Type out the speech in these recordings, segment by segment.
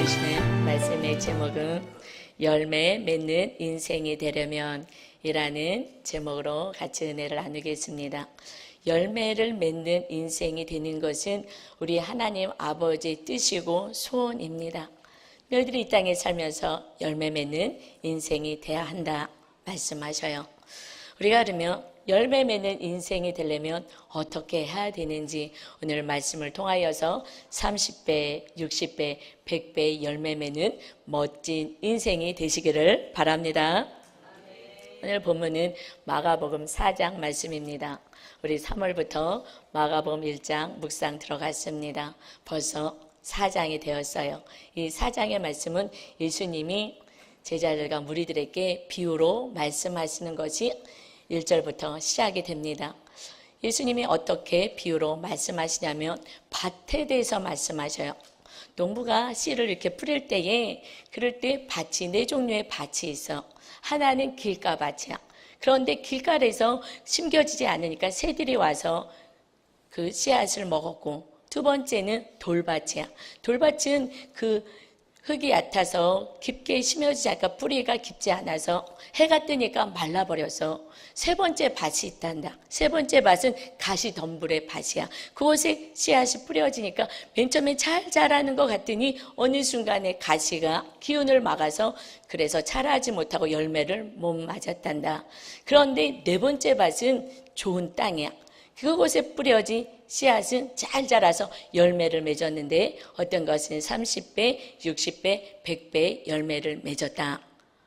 주시는 말씀의 제목은 열매 맺는 인생이 되려면 이라는 제목으로 같이 은혜를 나누겠습니다. 열매를 맺는 인생이 되는 것은 우리 하나님 아버지의 뜻이고 소원입니다. 너희들이 이 땅에 살면서 열매 맺는 인생이 돼야 한다 말씀하셔요. 우리가 그러면 열매 맺는 인생이 되려면 어떻게 해야 되는지 오늘 말씀을 통하여서 30배, 60배, 100배 열매 맺는 멋진 인생이 되시기를 바랍니다. 오늘 본문은 마가복음 4장 말씀입니다. 우리 3월부터 마가복음 1장 묵상 들어갔습니다. 벌써 4장이 되었어요. 이 4장의 말씀은 예수님이 제자들과 무리들에게 비유로 말씀하시는 것이 1절부터 시작이 됩니다. 예수님이 어떻게 비유로 말씀하시냐면 밭에 대해서 말씀하셔요. 농부가 씨를 이렇게 뿌릴 때에 그럴 때 밭이 네 종류의 밭이 있어. 하나는 길가밭이야. 그런데 길가에서 심겨지지 않으니까 새들이 와서 그 씨앗을 먹었고, 두 번째는 돌밭이야. 돌밭은 그 흙이 얕아서 깊게 심어지지 않으니까 뿌리가 깊지 않아서 해가 뜨니까 말라버려서 세 번째 밭이 있단다. 세 번째 밭은 가시덤불의 밭이야. 그곳에 씨앗이 뿌려지니까 맨 처음에 잘 자라는 것 같더니 어느 순간에 가시가 기운을 막아서 그래서 자라지 못하고 열매를 못 맞았단다. 그런데 네 번째 밭은 좋은 땅이야. 그곳에 뿌려진 씨앗은 잘 자라서 열매를 맺었는데 어떤 것은 30배, 60배, 100배 열매를 맺었다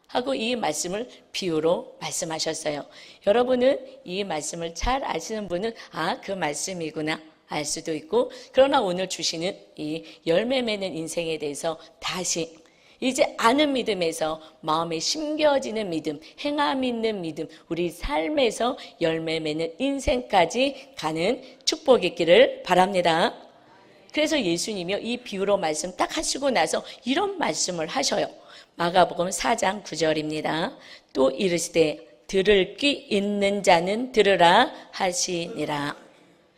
하고 이 말씀을 비유로 말씀하셨어요. 여러분은 이 말씀을 잘 아시는 분은 그 말씀이구나 알 수도 있고, 그러나 오늘 주시는 이 열매 맺는 인생에 대해서 다시 이제 아는 믿음에서 마음에 심겨지는 믿음, 행함 있는 믿음, 우리 삶에서 열매 맺는 인생까지 가는 축복이 있기를 바랍니다. 그래서 예수님이 이 비유로 말씀 딱 하시고 나서 이런 말씀을 하셔요. 마가복음 4장 9절입니다. 또 이르시되 들을 귀 있는 자는 들으라 하시니라.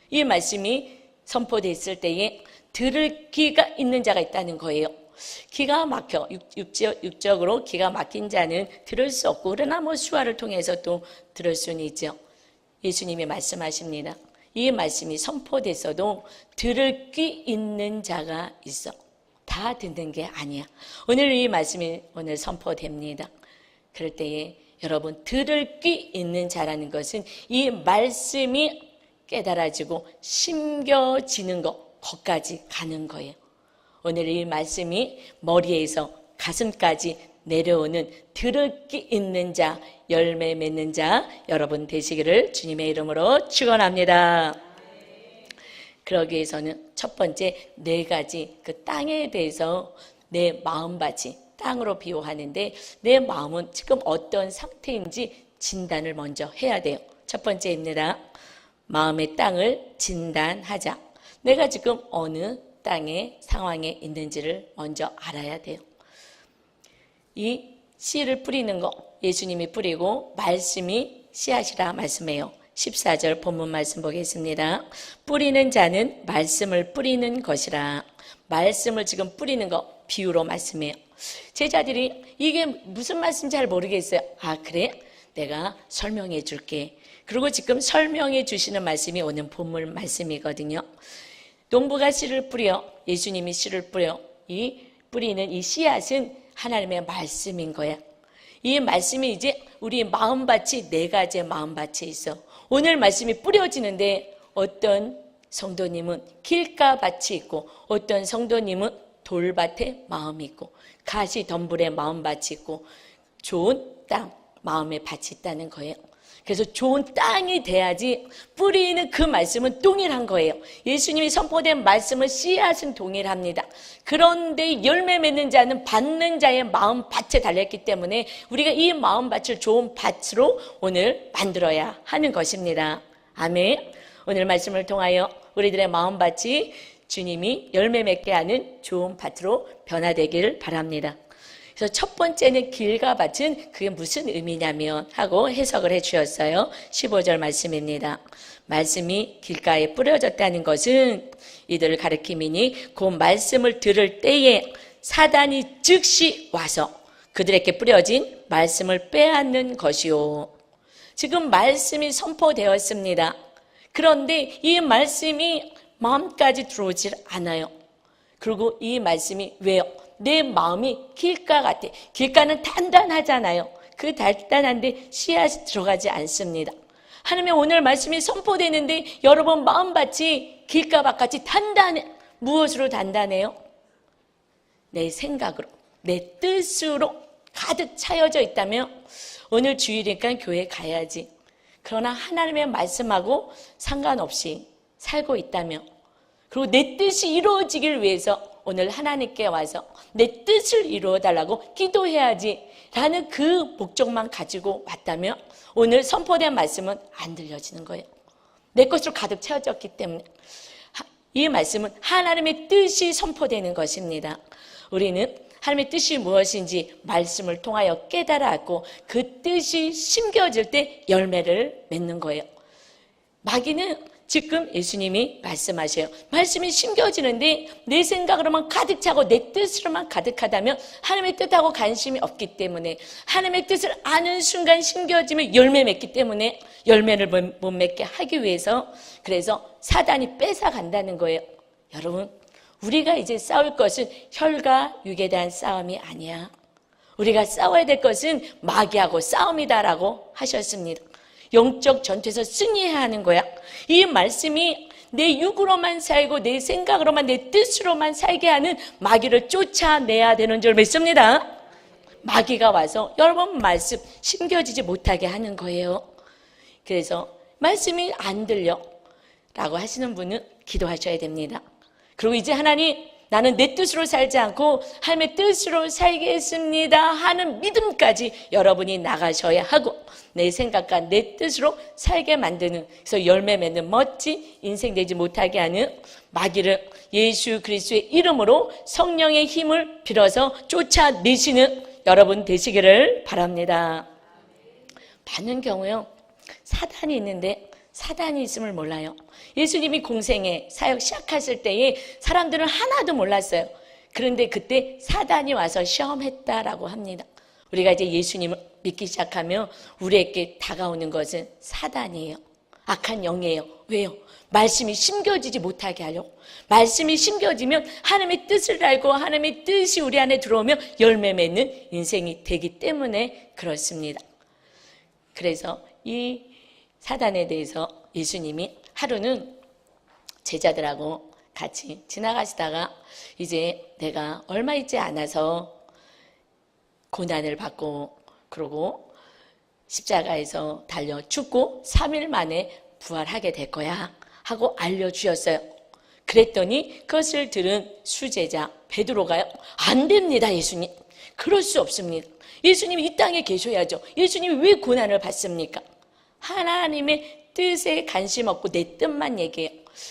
이 말씀이 선포됐을 때에 들을 귀가 있는 자가 있다는 거예요. 기가 막혀 육적으로 기가 막힌 자는 들을 수 없고, 그러나 수화를 통해서 또 들을 수는 있죠. 예수님이 말씀하십니다. 이 말씀이 선포됐어도 들을 귀 있는 자가 있어. 다 듣는 게 아니야. 오늘 이 말씀이 오늘 선포됩니다. 그럴 때에 여러분 들을 귀 있는 자라는 것은 이 말씀이 깨달아지고 심겨지는 것까지 가는 거예요. 오늘 이 말씀이 머리에서 가슴까지 내려오는 들을 귀 있는 자, 열매 맺는 자 여러분 되시기를 주님의 이름으로 축원합니다. 그러기 위해서는 첫 번째 네 가지 그 땅에 대해서 내 마음밭이 땅으로 비유하는데 내 마음은 지금 어떤 상태인지 진단을 먼저 해야 돼요. 첫 번째입니다. 마음의 땅을 진단하자. 내가 지금 어느 땅의 상황에 있는지를 먼저 알아야 돼요. 이 씨를 뿌리는 거 예수님이 뿌리고 말씀이 씨앗이라 말씀해요. 14절 본문 말씀 보겠습니다. 뿌리는 자는 말씀을 뿌리는 것이라. 말씀을 지금 뿌리는 거 비유로 말씀해요. 제자들이 이게 무슨 말씀인지 잘 모르겠어요. 그래? 내가 설명해 줄게. 그리고 지금 설명해 주시는 말씀이 오늘 본문 말씀이거든요. 농부가 씨를 뿌려, 예수님이 씨를 뿌려, 이 뿌리는 이 씨앗은 하나님의 말씀인 거야. 이 말씀이 이제 우리 마음밭이 네 가지의 마음밭이 있어. 오늘 말씀이 뿌려지는데 어떤 성도님은 길가밭이 있고, 어떤 성도님은 돌밭에 마음이 있고, 가시덤불에 마음밭이 있고, 좋은 땅, 마음의 밭이 있다는 거예요. 그래서 좋은 땅이 돼야지 뿌리는 그 말씀은 동일한 거예요. 예수님이 선포된 말씀은 씨앗은 동일합니다. 그런데 열매 맺는 자는 받는 자의 마음 밭에 달렸기 때문에 우리가 이 마음 밭을 좋은 밭으로 오늘 만들어야 하는 것입니다. 아멘. 오늘 말씀을 통하여 우리들의 마음 밭이 주님이 열매 맺게 하는 좋은 밭으로 변화되기를 바랍니다. 그래서 첫 번째는 길가 밭은 그게 무슨 의미냐면 하고 해석을 해 주셨어요. 15절 말씀입니다. 말씀이 길가에 뿌려졌다는 것은 이들을 가리킴이니 그 말씀을 들을 때에 사단이 즉시 와서 그들에게 뿌려진 말씀을 빼앗는 것이요. 지금 말씀이 선포되었습니다. 그런데 이 말씀이 마음까지 들어오질 않아요. 그리고 이 말씀이 왜요? 내 마음이 길가 같아. 길가는 단단하잖아요. 그 단단한데 씨앗이 들어가지 않습니다. 하나님의 오늘 말씀이 선포되는데 여러분 마음밭이 길가밭 같이 단단해. 무엇으로 단단해요? 내 생각으로, 내 뜻으로 가득 차여져 있다면 오늘 주일이니까 교회 가야지. 그러나 하나님의 말씀하고 상관없이 살고 있다면, 그리고 내 뜻이 이루어지길 위해서 오늘 하나님께 와서 내 뜻을 이루어달라고 기도해야지 라는 그 목적만 가지고 왔다면 오늘 선포된 말씀은 안 들려지는 거예요. 내 것으로 가득 채워졌기 때문에. 이 말씀은 하나님의 뜻이 선포되는 것입니다. 우리는 하나님의 뜻이 무엇인지 말씀을 통하여 깨달았고 그 뜻이 심겨질 때 열매를 맺는 거예요. 마귀는 지금 예수님이 말씀하셔요. 말씀이 심겨지는데 내 생각으로만 가득 차고 내 뜻으로만 가득하다면 하나님의 뜻하고 관심이 없기 때문에, 하나님의 뜻을 아는 순간 심겨지면 열매 맺기 때문에 열매를 못 맺게 하기 위해서, 그래서 사단이 뺏어간다는 거예요. 여러분, 우리가 이제 싸울 것은 혈과 육에 대한 싸움이 아니야. 우리가 싸워야 될 것은 마귀하고 싸움이다라고 하셨습니다. 영적 전투에서 승리해야 하는 거야. 이 말씀이 내 육으로만 살고 내 생각으로만 내 뜻으로만 살게 하는 마귀를 쫓아내야 되는 줄 믿습니다. 마귀가 와서 여러분 말씀 심겨지지 못하게 하는 거예요. 그래서 말씀이 안 들려 라고 하시는 분은 기도하셔야 됩니다. 그리고 이제 하나님, 나는 내 뜻으로 살지 않고 하나님의 뜻으로 살겠습니다 하는 믿음까지 여러분이 나가셔야 하고, 내 생각과 내 뜻으로 살게 만드는, 그래서 열매 맺는 멋진 인생 되지 못하게 하는 마귀를 예수 그리스도의 이름으로 성령의 힘을 빌어서 쫓아내시는 여러분 되시기를 바랍니다. 많은 경우요, 사단이 있는데 사단이 있음을 몰라요. 예수님이 공생애 사역 시작하실 때에 사람들은 하나도 몰랐어요. 그런데 그때 사단이 와서 시험했다라고 합니다. 우리가 이제 예수님을 믿기 시작하면 우리에게 다가오는 것은 사단이에요. 악한 영이에요. 왜요? 말씀이 심겨지지 못하게 하려고. 말씀이 심겨지면 하나님의 뜻을 알고 하나님의 뜻이 우리 안에 들어오면 열매 맺는 인생이 되기 때문에 그렇습니다. 그래서 이 사단에 대해서 예수님이 하루는 제자들하고 같이 지나가시다가 이제 내가 얼마 있지 않아서 고난을 받고 그러고 십자가에서 달려 죽고 3일 만에 부활하게 될 거야 하고 알려주셨어요. 그랬더니 그것을 들은 수제자 베드로가요, 안 됩니다 예수님, 그럴 수 없습니다. 예수님이 이 땅에 계셔야죠. 예수님이 왜 고난을 받습니까? 하나님의 뜻에 관심 없고 내 뜻만 얘기해요.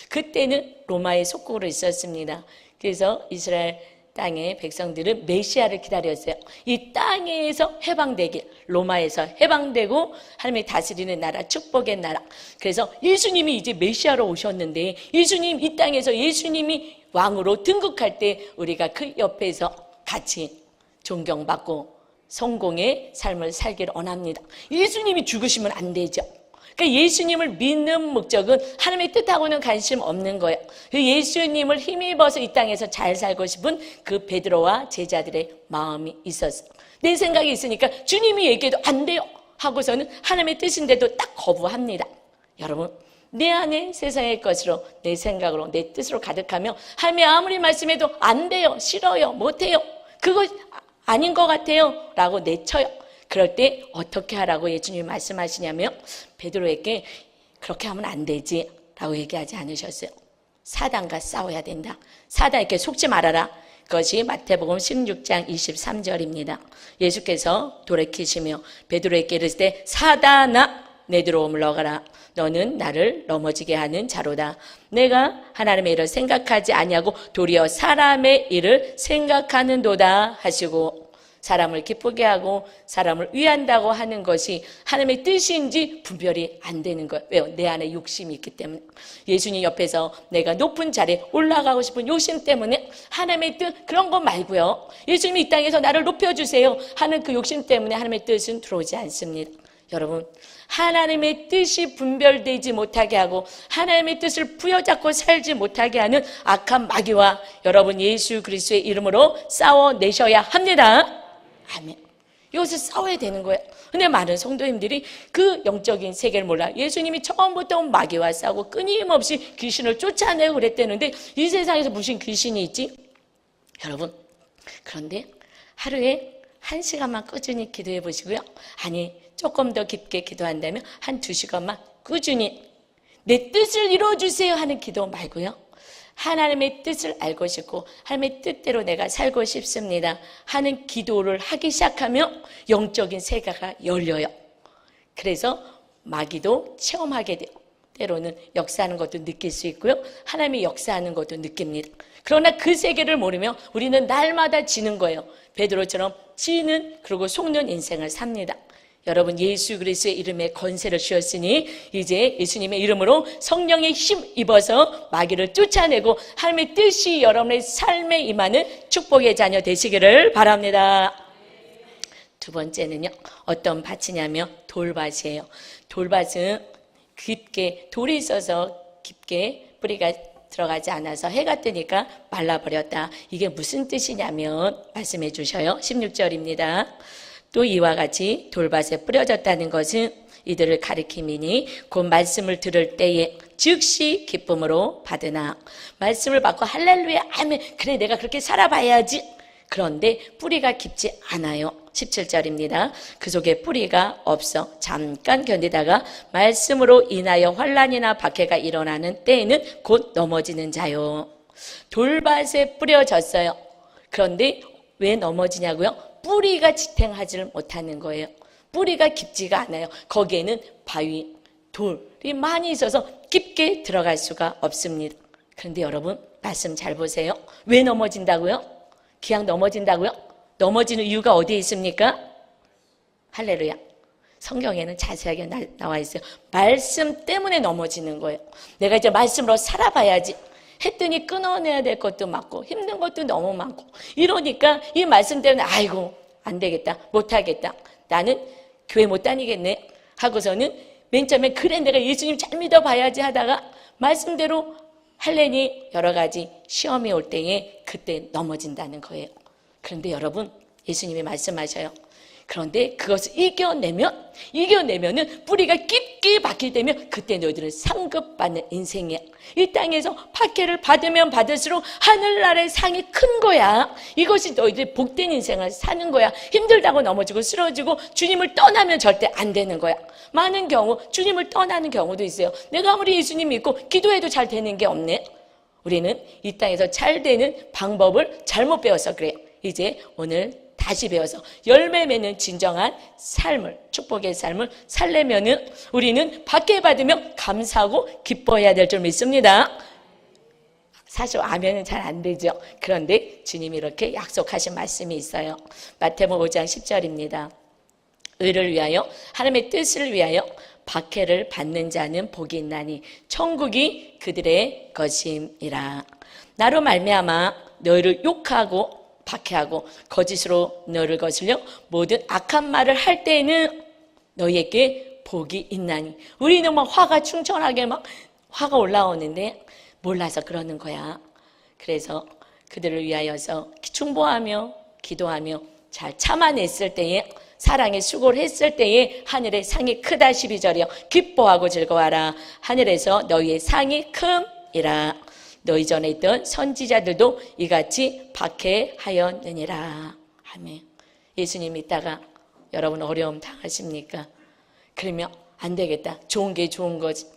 그때는 로마의 속국으로 있었습니다. 그래서 이스라엘 땅의 백성들은 메시아를 기다렸어요. 이 땅에서 해방되길, 로마에서 해방되고 하나님이 다스리는 나라, 축복의 나라. 그래서 예수님이 이제 메시아로 오셨는데 예수님 이 땅에서 예수님이 왕으로 등극할 때 우리가 그 옆에서 같이 존경받고 성공의 삶을 살기를 원합니다. 예수님이 죽으시면 안 되죠. 그러니까 예수님을 믿는 목적은 하나님의 뜻하고는 관심 없는 거예요. 예수님을 힘입어서 이 땅에서 잘 살고 싶은 그 베드로와 제자들의 마음이 있었어요. 내 생각이 있으니까 주님이 얘기해도 안 돼요 하고서는 하나님의 뜻인데도 딱 거부합니다. 여러분, 내 안에 세상의 것으로 내 생각으로 내 뜻으로 가득하며 하나님이 아무리 말씀해도 안 돼요, 싫어요, 못해요, 그거 아닌 것 같아요 라고 내쳐요. 그럴 때 어떻게 하라고 예수님이 말씀하시냐면 베드로에게 그렇게 하면 안 되지 라고 얘기하지 않으셨어요. 사단과 싸워야 된다. 사단에게 속지 말아라. 그것이 마태복음 16장 23절입니다. 예수께서 돌이키시며 베드로에게 이르실 때 사단아 내게로 물러가라. 너는 나를 넘어지게 하는 자로다. 내가 하나님의 일을 생각하지 아니하고 도리어 사람의 일을 생각하는도다 하시고, 사람을 기쁘게 하고 사람을 위한다고 하는 것이 하나님의 뜻인지 분별이 안 되는 거예요. 왜요? 내 안에 욕심이 있기 때문에. 예수님 옆에서 내가 높은 자리에 올라가고 싶은 욕심 때문에 하나님의 뜻 그런 거 말고요. 예수님이 이 땅에서 나를 높여주세요 하는 그 욕심 때문에 하나님의 뜻은 들어오지 않습니다. 여러분, 하나님의 뜻이 분별되지 못하게 하고 하나님의 뜻을 부여잡고 살지 못하게 하는 악한 마귀와 여러분 예수 그리스도의 이름으로 싸워내셔야 합니다. 아멘. 여기서 싸워야 되는 거예요. 근데 많은 성도님들이 그 영적인 세계를 몰라. 예수님이 처음부터 마귀와 싸우고 끊임없이 귀신을 쫓아내고 그랬다는데 이 세상에서 무슨 귀신이 있지? 여러분, 그런데 하루에 1시간만 꾸준히 기도해 보시고요. 아니, 조금 더 깊게 기도한다면 한 2시간만 꾸준히 내 뜻을 이루어주세요 하는 기도 말고요. 하나님의 뜻을 알고 싶고 하나님의 뜻대로 내가 살고 싶습니다 하는 기도를 하기 시작하면 영적인 세계가 열려요. 그래서 마귀도 체험하게 돼요. 때로는 역사하는 것도 느낄 수 있고요. 하나님이 역사하는 것도 느낍니다. 그러나 그 세계를 모르면 우리는 날마다 지는 거예요. 베드로처럼 지는 그리고 속는 인생을 삽니다. 여러분 예수 그리스도의 이름에 권세를 주셨으니 이제 예수님의 이름으로 성령의 힘 입어서 마귀를 쫓아내고 하나님의 뜻이 여러분의 삶에 임하는 축복의 자녀 되시기를 바랍니다. 두 번째는요. 어떤 밭이냐면 돌밭이에요. 돌밭은 깊게 돌이 있어서 깊게 뿌리가 들어가지 않아서 해가 뜨니까 말라버렸다. 이게 무슨 뜻이냐면 말씀해 주셔요. 16절입니다. 또 이와 같이 돌밭에 뿌려졌다는 것은 이들을 가리킴이니 곧 말씀을 들을 때에 즉시 기쁨으로 받으나 말씀을 받고 할렐루야 아멘 그래 내가 그렇게 살아봐야지. 그런데 뿌리가 깊지 않아요. 17절입니다. 그 속에 뿌리가 없어 잠깐 견디다가 말씀으로 인하여 환난이나 박해가 일어나는 때에는 곧 넘어지는 자요. 돌밭에 뿌려졌어요. 그런데 왜 넘어지냐고요? 뿌리가 지탱하지를 못하는 거예요. 뿌리가 깊지가 않아요. 거기에는 바위, 돌이 많이 있어서 깊게 들어갈 수가 없습니다. 그런데 여러분 말씀 잘 보세요. 왜 넘어진다고요? 그냥 넘어진다고요? 넘어지는 이유가 어디에 있습니까? 할렐루야. 성경에는 자세하게 나와 있어요. 말씀 때문에 넘어지는 거예요. 내가 이제 말씀으로 살아봐야지 했더니 끊어내야 될 것도 많고 힘든 것도 너무 많고 이러니까 이 말씀 때문에 아이고 안 되겠다 못하겠다 나는 교회 못 다니겠네 하고서는 맨 처음에 그래 내가 예수님 잘 믿어봐야지 하다가 말씀대로 할래니 여러 가지 시험이 올 때에 그때 넘어진다는 거예요. 그런데 여러분 예수님이 말씀하셔요. 그런데 그것을 이겨내면은 뿌리가 깊게 박힐 때면 그때 너희들은 상급받는 인생이야. 이 땅에서 박해를 받으면 받을수록 하늘나라의 상이 큰 거야. 이것이 너희들이 복된 인생을 사는 거야. 힘들다고 넘어지고 쓰러지고 주님을 떠나면 절대 안 되는 거야. 많은 경우 주님을 떠나는 경우도 있어요. 내가 아무리 예수님 믿고 기도해도 잘 되는 게 없네. 우리는 이 땅에서 잘 되는 방법을 잘못 배워서 그래요. 이제 오늘 다시 배워서 열매 맺는 진정한 삶을 축복의 삶을 살려면은 우리는 받게 받으면 감사하고 기뻐해야 될 줄 믿습니다. 사실 아멘은 잘 안 되죠. 그런데 주님이 이렇게 약속하신 말씀이 있어요. 마태복음 5장 10절입니다. 의를 위하여 하나님의 뜻을 위하여 박해를 받는 자는 복이 있나니 천국이 그들의 것임이라. 나로 말미암아 너희를 욕하고 박해하고 거짓으로 너를 거슬려 모든 악한 말을 할 때에는 너희에게 복이 있나니. 우리는 막 화가 충천하게 막 화가 올라오는데 몰라서 그러는 거야. 그래서 그들을 위하여서 충보하며 기도하며 잘 참아냈을 때에 사랑의 수고를 했을 때에 하늘의 상이 크다. 12절이요. 기뻐하고 즐거워하라. 하늘에서 너희의 상이 큼이라. 너희 전에 있던 선지자들도 이같이 박해하였느니라. 아멘. 예수님 믿다가 여러분 어려움 당하십니까? 그러면 안 되겠다. 좋은 게 좋은 거지.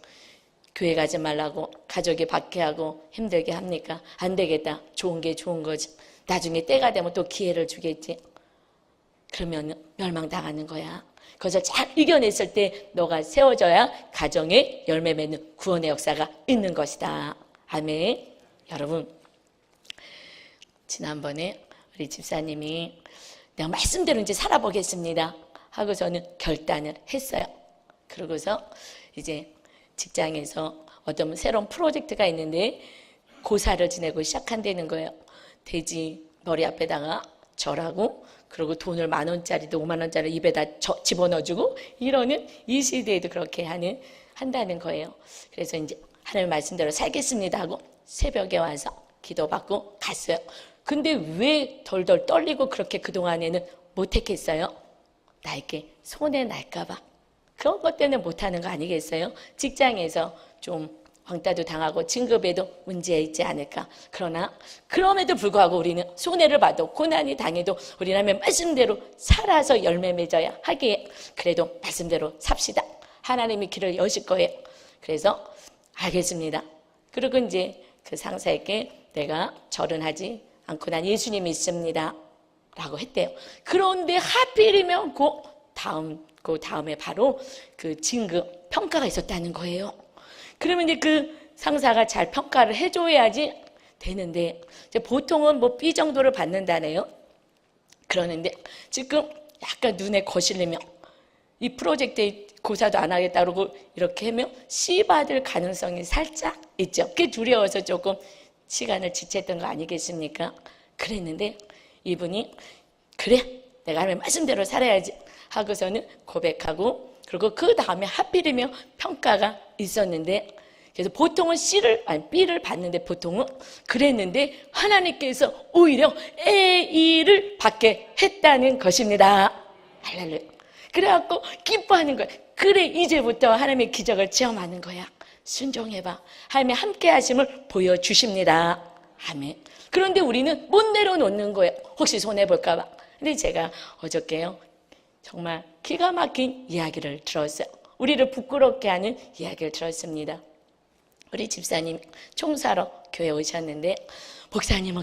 교회 가지 말라고 가족이 박해하고 힘들게 합니까? 안 되겠다. 좋은 게 좋은 거지. 나중에 때가 되면 또 기회를 주겠지. 그러면 멸망당하는 거야. 그것을 잘 이겨냈을 때 너가 세워져야 가정에 열매 맺는 구원의 역사가 있는 것이다. 아멘. 여러분 지난번에 우리 집사님이 내가 말씀대로 이제 살아보겠습니다 하고 저는 결단을 했어요. 그러고서 이제 직장에서 어떤 새로운 프로젝트가 있는데 고사를 지내고 시작한다는 거예요. 돼지 머리 앞에다가 절하고, 그리고 돈을 10,000원짜리도 50,000원짜리 입에다 집어넣어주고, 이러는 이 시대에도 그렇게 한다는 거예요. 그래서 이제 하나님 말씀대로 살겠습니다 하고 새벽에 와서 기도받고 갔어요. 근데 왜 덜덜 떨리고 그렇게 그동안에는 못했겠어요? 나에게 손해 날까봐. 그런 것 때문에 못하는 거 아니겠어요? 직장에서 좀 왕따도 당하고 진급에도 문제 있지 않을까. 그러나 그럼에도 불구하고 우리는 손해를 봐도 고난이 당해도 우리는 하나님의 말씀대로 살아서 열매 맺어야 하기에 그래도 말씀대로 삽시다. 하나님이 길을 여실 거예요. 그래서 알겠습니다. 그리고 이제 그 상사에게 내가 절은 하지 않고 난 예수님이 있습니다 라고 했대요. 그런데 하필이면 그 다음에 바로 그 진급 평가가 있었다는 거예요. 그러면 이제 그 상사가 잘 평가를 해줘야지 되는데, 이제 보통은 뭐 B 정도를 받는다네요. 그러는데 지금 약간 눈에 거슬리며 이 프로젝트에 고사도 안 하겠다 그러고 이렇게 하면 C 받을 가능성이 살짝 있죠. 그게 두려워서 조금 시간을 지체했던 거 아니겠습니까? 그랬는데 이분이 그래, 내가 하나님 말씀대로 살아야지 하고서는 고백하고, 그리고 그 다음에 하필이면 평가가 있었는데, 그래서 보통은 B를 받는데 보통은 그랬는데 하나님께서 오히려 A를 받게 했다는 것입니다. 할렐루야. 그래갖고 기뻐하는 거야. 그래, 이제부터 하나님의 기적을 체험하는 거야. 순종해봐. 하나님의 함께 하심을 보여주십니다. 아멘. 그런데 우리는 못 내려놓는 거예요. 혹시 손해볼까봐. 근데 제가 어저께요, 정말 기가 막힌 이야기를 들었어요. 우리를 부끄럽게 하는 이야기를 들었습니다. 우리 집사님 총사로 교회 오셨는데, 목사님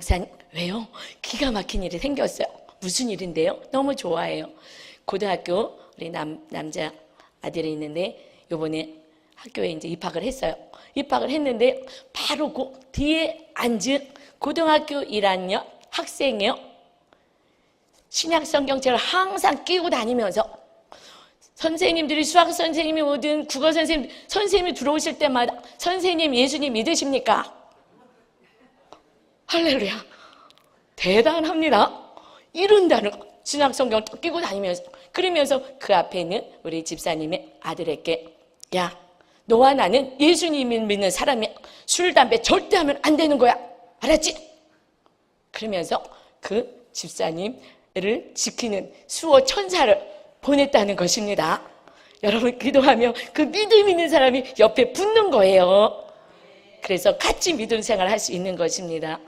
왜요? 기가 막힌 일이 생겼어요. 무슨 일인데요? 너무 좋아해요. 고등학교 우리 남자 아들이 있는데 요번에 학교에 이제 입학을 했어요. 입학을 했는데 바로 그 뒤에 앉은 고등학교 1학년 학생이요. 신약 성경책을 항상 끼고 다니면서 선생님들이 수학 선생님이 오든 국어 선생님이 들어오실 때마다 선생님 예수님 믿으십니까? 할렐루야. 대단합니다. 이런다는 거. 신약 성경을 끼고 다니면서, 그러면서 그 앞에 있는 우리 집사님의 아들에게, 야, 너와 나는 예수님을 믿는 사람이야. 술, 담배 절대 하면 안 되는 거야. 알았지? 그러면서 그 집사님을 지키는 수호 천사를 보냈다는 것입니다. 여러분, 기도하며 그 믿음 있는 사람이 옆에 붙는 거예요. 그래서 같이 믿음 생활을 할 수 있는 것입니다.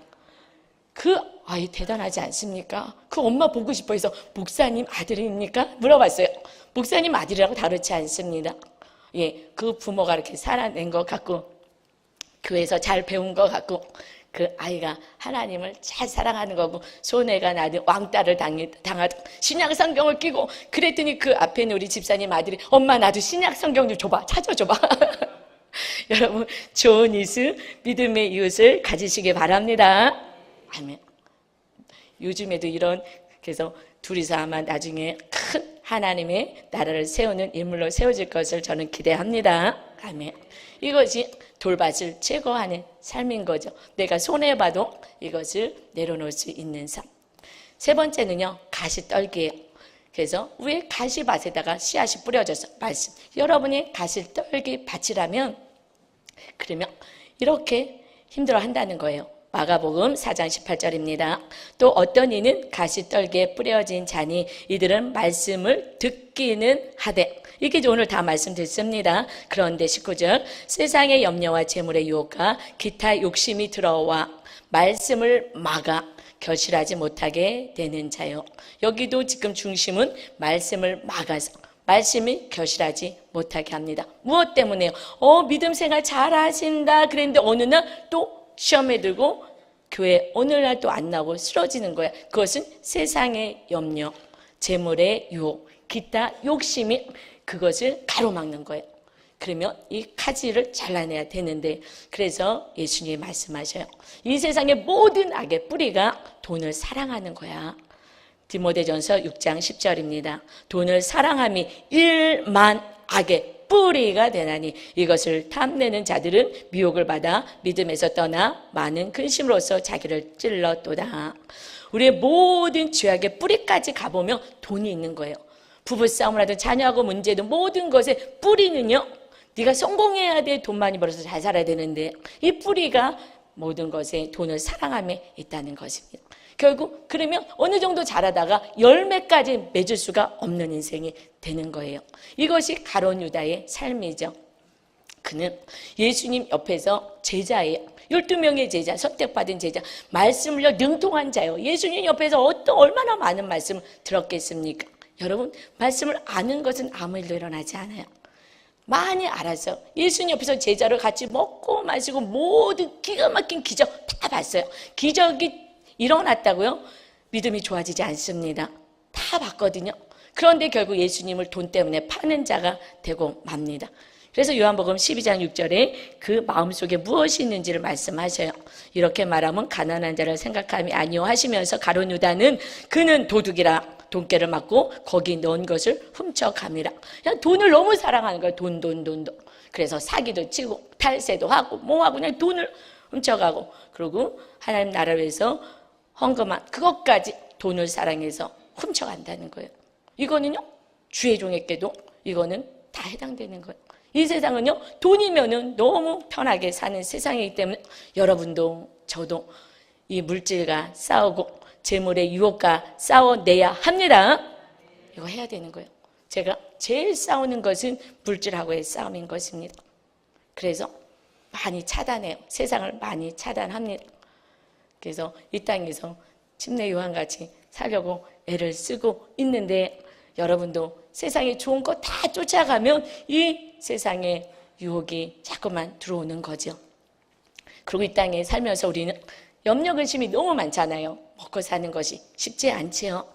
그 아이 대단하지 않습니까? 그 엄마 보고 싶어 해서 목사님 아들입니까? 물어봤어요. 목사님 아들이라고 다르지 않습니다. 예, 그 부모가 이렇게 살아낸 것 같고 교회에서 잘 배운 것 같고 그 아이가 하나님을 잘 사랑하는 거고, 손해가 나든 왕따를 당하든 신약 성경을 끼고 그랬더니 그 앞에 있는 우리 집사님 아들이 엄마 나도 신약 성경 좀 줘봐, 찾아줘봐. 여러분, 좋은 이웃, 믿음의 이웃을 가지시기 바랍니다. 아멘. 요즘에도 그래서 둘이서 아마 나중에 큰 하나님의 나라를 세우는 인물로 세워질 것을 저는 기대합니다. 아멘. 이것이 돌밭을 제거하는 삶인 거죠. 내가 손해봐도 이것을 내려놓을 수 있는 삶. 세 번째는요, 가시떨기예요. 그래서 위에 가시밭에다가 씨앗이 뿌려져서 말씀. 여러분이 가시떨기 밭이라면 그러면 이렇게 힘들어 한다는 거예요. 마가복음 4장 18절입니다. 또 어떤 이는 가시떨기에 뿌려진 자니 이들은 말씀을 듣기는 하되, 이게 오늘 다 말씀드렸습니다. 그런데 19절, 세상의 염려와 재물의 유혹과 기타 욕심이 들어와 말씀을 막아 결실하지 못하게 되는 자요. 여기도 지금 중심은 말씀을 막아서 말씀이 결실하지 못하게 합니다. 무엇 때문에요? 믿음 생활 잘하신다 그랬는데 어느 날 또 시험에 들고 교회 오늘날 또 안 나오고 쓰러지는 거야. 그것은 세상의 염려, 재물의 유혹, 기타 욕심이 그것을 가로막는 거예요. 그러면 이 가지를 잘라내야 되는데, 그래서 예수님이 말씀하셔요. 이 세상의 모든 악의 뿌리가 돈을 사랑하는 거야. 디모데전서 6장 10절입니다. 돈을 사랑함이 일만 악의 뿌리가 되나니 이것을 탐내는 자들은 미혹을 받아 믿음에서 떠나 많은 근심으로써 자기를 찔렀도다. 우리의 모든 죄악의 뿌리까지 가보면 돈이 있는 거예요. 부부싸움을 하든 자녀하고 문제든 모든 것의 뿌리는요, 네가 성공해야 돼. 돈 많이 벌어서 잘 살아야 되는데 이 뿌리가 모든 것에 돈을 사랑함에 있다는 것입니다. 결국 그러면 어느 정도 자라다가 열매까지 맺을 수가 없는 인생이 되는 거예요. 이것이 가룟 유다의 삶이죠. 그는 예수님 옆에서 제자예요. 12명의 제자, 선택받은 제자, 말씀을요 능통한 자요. 예수님 옆에서 얼마나 많은 말씀을 들었겠습니까? 여러분, 말씀을 아는 것은 아무 일도 일어나지 않아요. 많이 알았어요. 예수님 옆에서 제자를 같이 먹고 마시고 모든 기가 막힌 기적 다 봤어요. 기적이 일어났다고요? 믿음이 좋아지지 않습니다. 다 봤거든요. 그런데 결국 예수님을 돈 때문에 파는 자가 되고 맙니다. 그래서 요한복음 12장 6절에 그 마음속에 무엇이 있는지를 말씀하셔요. 이렇게 말하면 가난한 자를 생각함이 아니오 하시면서 가룟 유다는 그는 도둑이라 돈깨를 맞고 거기 넣은 것을 훔쳐갑니다. 그냥 돈을 너무 사랑하는 거예요. 돈. 그래서 사기도 치고 탈세도 하고 뭐하고 그냥 돈을 훔쳐가고, 그리고 하나님 나라를 위해서 헌금한 그것까지 돈을 사랑해서 훔쳐간다는 거예요. 이거는요, 주의 종에게도 이거는 다 해당되는 거예요. 이 세상은요, 돈이면은 너무 편하게 사는 세상이기 때문에 여러분도 저도 이 물질과 싸우고 재물의 유혹과 싸워내야 합니다. 이거 해야 되는 거예요. 제가 제일 싸우는 것은 물질하고의 싸움인 것입니다. 그래서 많이 차단해요. 세상을 많이 차단합니다. 그래서 이 땅에서 침례 요한같이 살려고 애를 쓰고 있는데, 여러분도 세상에 좋은 거 다 쫓아가면 이 세상에 유혹이 자꾸만 들어오는 거죠. 그리고 이 땅에 살면서 우리는 염려 근심이 너무 많잖아요. 먹고 사는 것이 쉽지 않지요.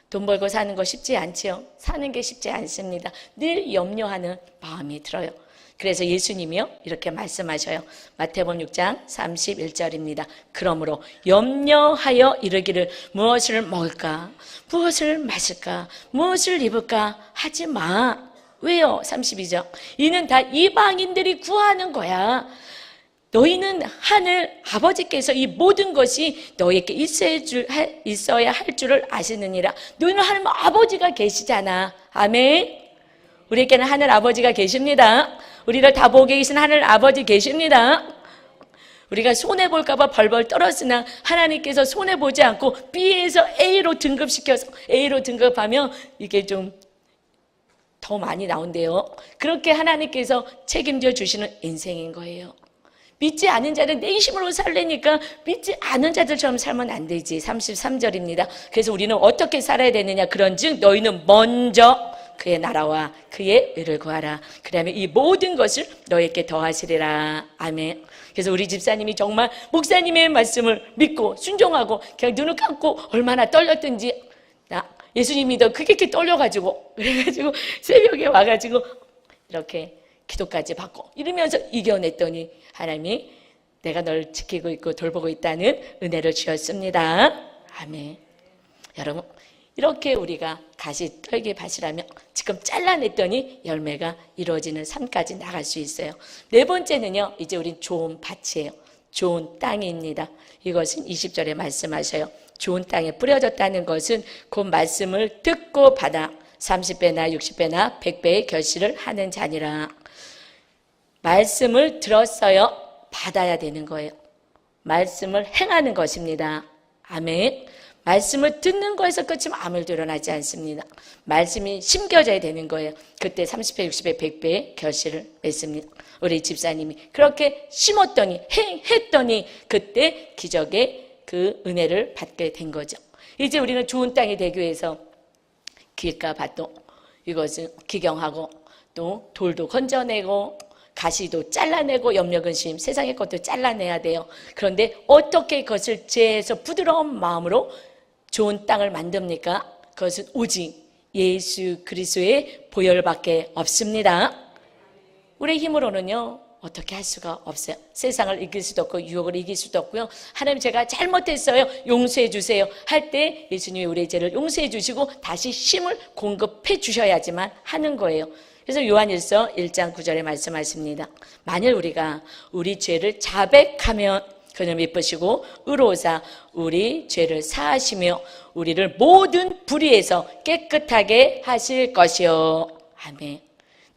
돈 벌고 사는 거 쉽지 않지요. 사는 게 쉽지 않습니다. 늘 염려하는 마음이 들어요. 그래서 예수님이요 이렇게 말씀하셔요. 마태복음 6장 31절입니다. 그러므로 염려하여 이르기를 무엇을 먹을까, 무엇을 마실까, 무엇을 입을까 하지 마. 왜요? 32절. 이는 다 이방인들이 구하는 거야. 너희는 하늘 아버지께서 이 모든 것이 너희에게 있어야 할 줄을 아시느니라. 너희는 하나님 아버지가 계시잖아. 아멘. 우리에게는 하늘 아버지가 계십니다. 우리를 다 보게 계신 하늘 아버지 계십니다. 우리가 손해볼까 봐 벌벌 떨었으나 하나님께서 손해보지 않고 B에서 A로 등급시켜서 A로 등급하면 이게 좀 더 많이 나온대요. 그렇게 하나님께서 책임져 주시는 인생인 거예요. 믿지 않은 자는 내 힘으로 살래니까 믿지 않은 자들처럼 살면 안 되지. 33절입니다. 그래서 우리는 어떻게 살아야 되느냐. 그런즉 너희는 먼저 그의 나라와 그의 의를 구하라. 그러면 이 모든 것을 너희에게 더하시리라. 아멘. 그래서 우리 집사님이 정말 목사님의 말씀을 믿고 순종하고 그냥 눈을 감고 얼마나 떨렸든지, 나 예수님이 더 크게 떨려가지고 그래가지고 새벽에 와가지고 이렇게 기도까지 받고 이러면서 이겨냈더니 하나님이 내가 널 지키고 있고 돌보고 있다는 은혜를 주셨습니다. 아멘. 여러분, 이렇게 우리가 가시 떨기 밭이라면 지금 잘라냈더니 열매가 이루어지는 삶까지 나갈 수 있어요. 네 번째는요, 이제 우린 좋은 밭이에요. 좋은 땅입니다. 이것은 20절에 말씀하셔요. 좋은 땅에 뿌려졌다는 것은 그 말씀을 듣고 받아 30배나 60배나 100배의 결실을 하는 자니라. 말씀을 들었어요. 받아야 되는 거예요. 말씀을 행하는 것입니다. 아멘. 말씀을 듣는 거에서 끝이면 아무 일도 일어나지 않습니다. 말씀이 심겨져야 되는 거예요. 그때 30배, 60배, 100배의 결실을 맺습니다. 우리 집사님이 그렇게 심었더니 행했더니 그때 기적의 그 은혜를 받게 된 거죠. 이제 우리는 좋은 땅이 되기 위해서 길가 밭도 이것을 기경하고 또 돌도 건져내고 가시도 잘라내고 염려 근심 세상의 것도 잘라내야 돼요. 그런데 어떻게 그것을 제해서 부드러운 마음으로 좋은 땅을 만듭니까? 그것은 오직 예수 그리스도의 보혈밖에 없습니다. 우리 힘으로는요 어떻게 할 수가 없어요. 세상을 이길 수도 없고 유혹을 이길 수도 없고요. 하나님 제가 잘못했어요. 용서해 주세요. 할 때 예수님이 우리의 죄를 용서해 주시고 다시 힘을 공급해 주셔야지만 하는 거예요. 그래서 요한일서 1장 9절에 말씀하십니다. 만일 우리가 우리 죄를 자백하면 그는 미쁘시고 의로우사 우리 죄를 사하시며 우리를 모든 불의에서 깨끗하게 하실 것이요. 아멘.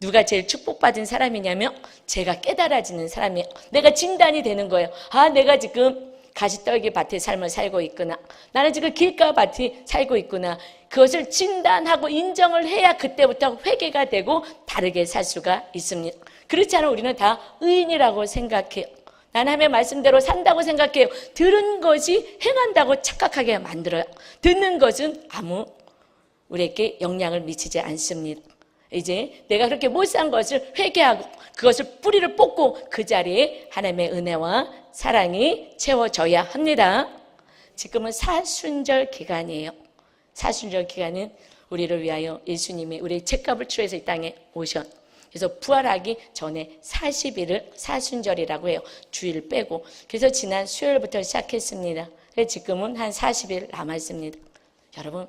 누가 제일 축복받은 사람이냐면 제가 깨달아지는 사람이에요. 내가 진단이 되는 거예요. 아, 내가 지금 가시떨기 밭의 삶을 살고 있구나. 나는 지금 길가 밭이 살고 있구나. 그것을 진단하고 인정을 해야 그때부터 회개가 되고 다르게 살 수가 있습니다. 그렇지 않으면 우리는 다 의인이라고 생각해요. 나는 하나님의 말씀대로 산다고 생각해요. 들은 것이 행한다고 착각하게 만들어요. 듣는 것은 아무 우리에게 영향을 미치지 않습니다. 이제 내가 그렇게 못 산 것을 회개하고 그것을 뿌리를 뽑고 그 자리에 하나님의 은혜와 사랑이 채워져야 합니다. 지금은 사순절 기간이에요. 사순절 기간은 우리를 위하여 예수님이 우리의 죄값을 치러서 이 땅에 오셨. 그래서 부활하기 전에 40일을 사순절이라고 해요. 주일 빼고. 그래서 지난 수요일부터 시작했습니다. 그래서 지금은 한 40일 남았습니다. 여러분,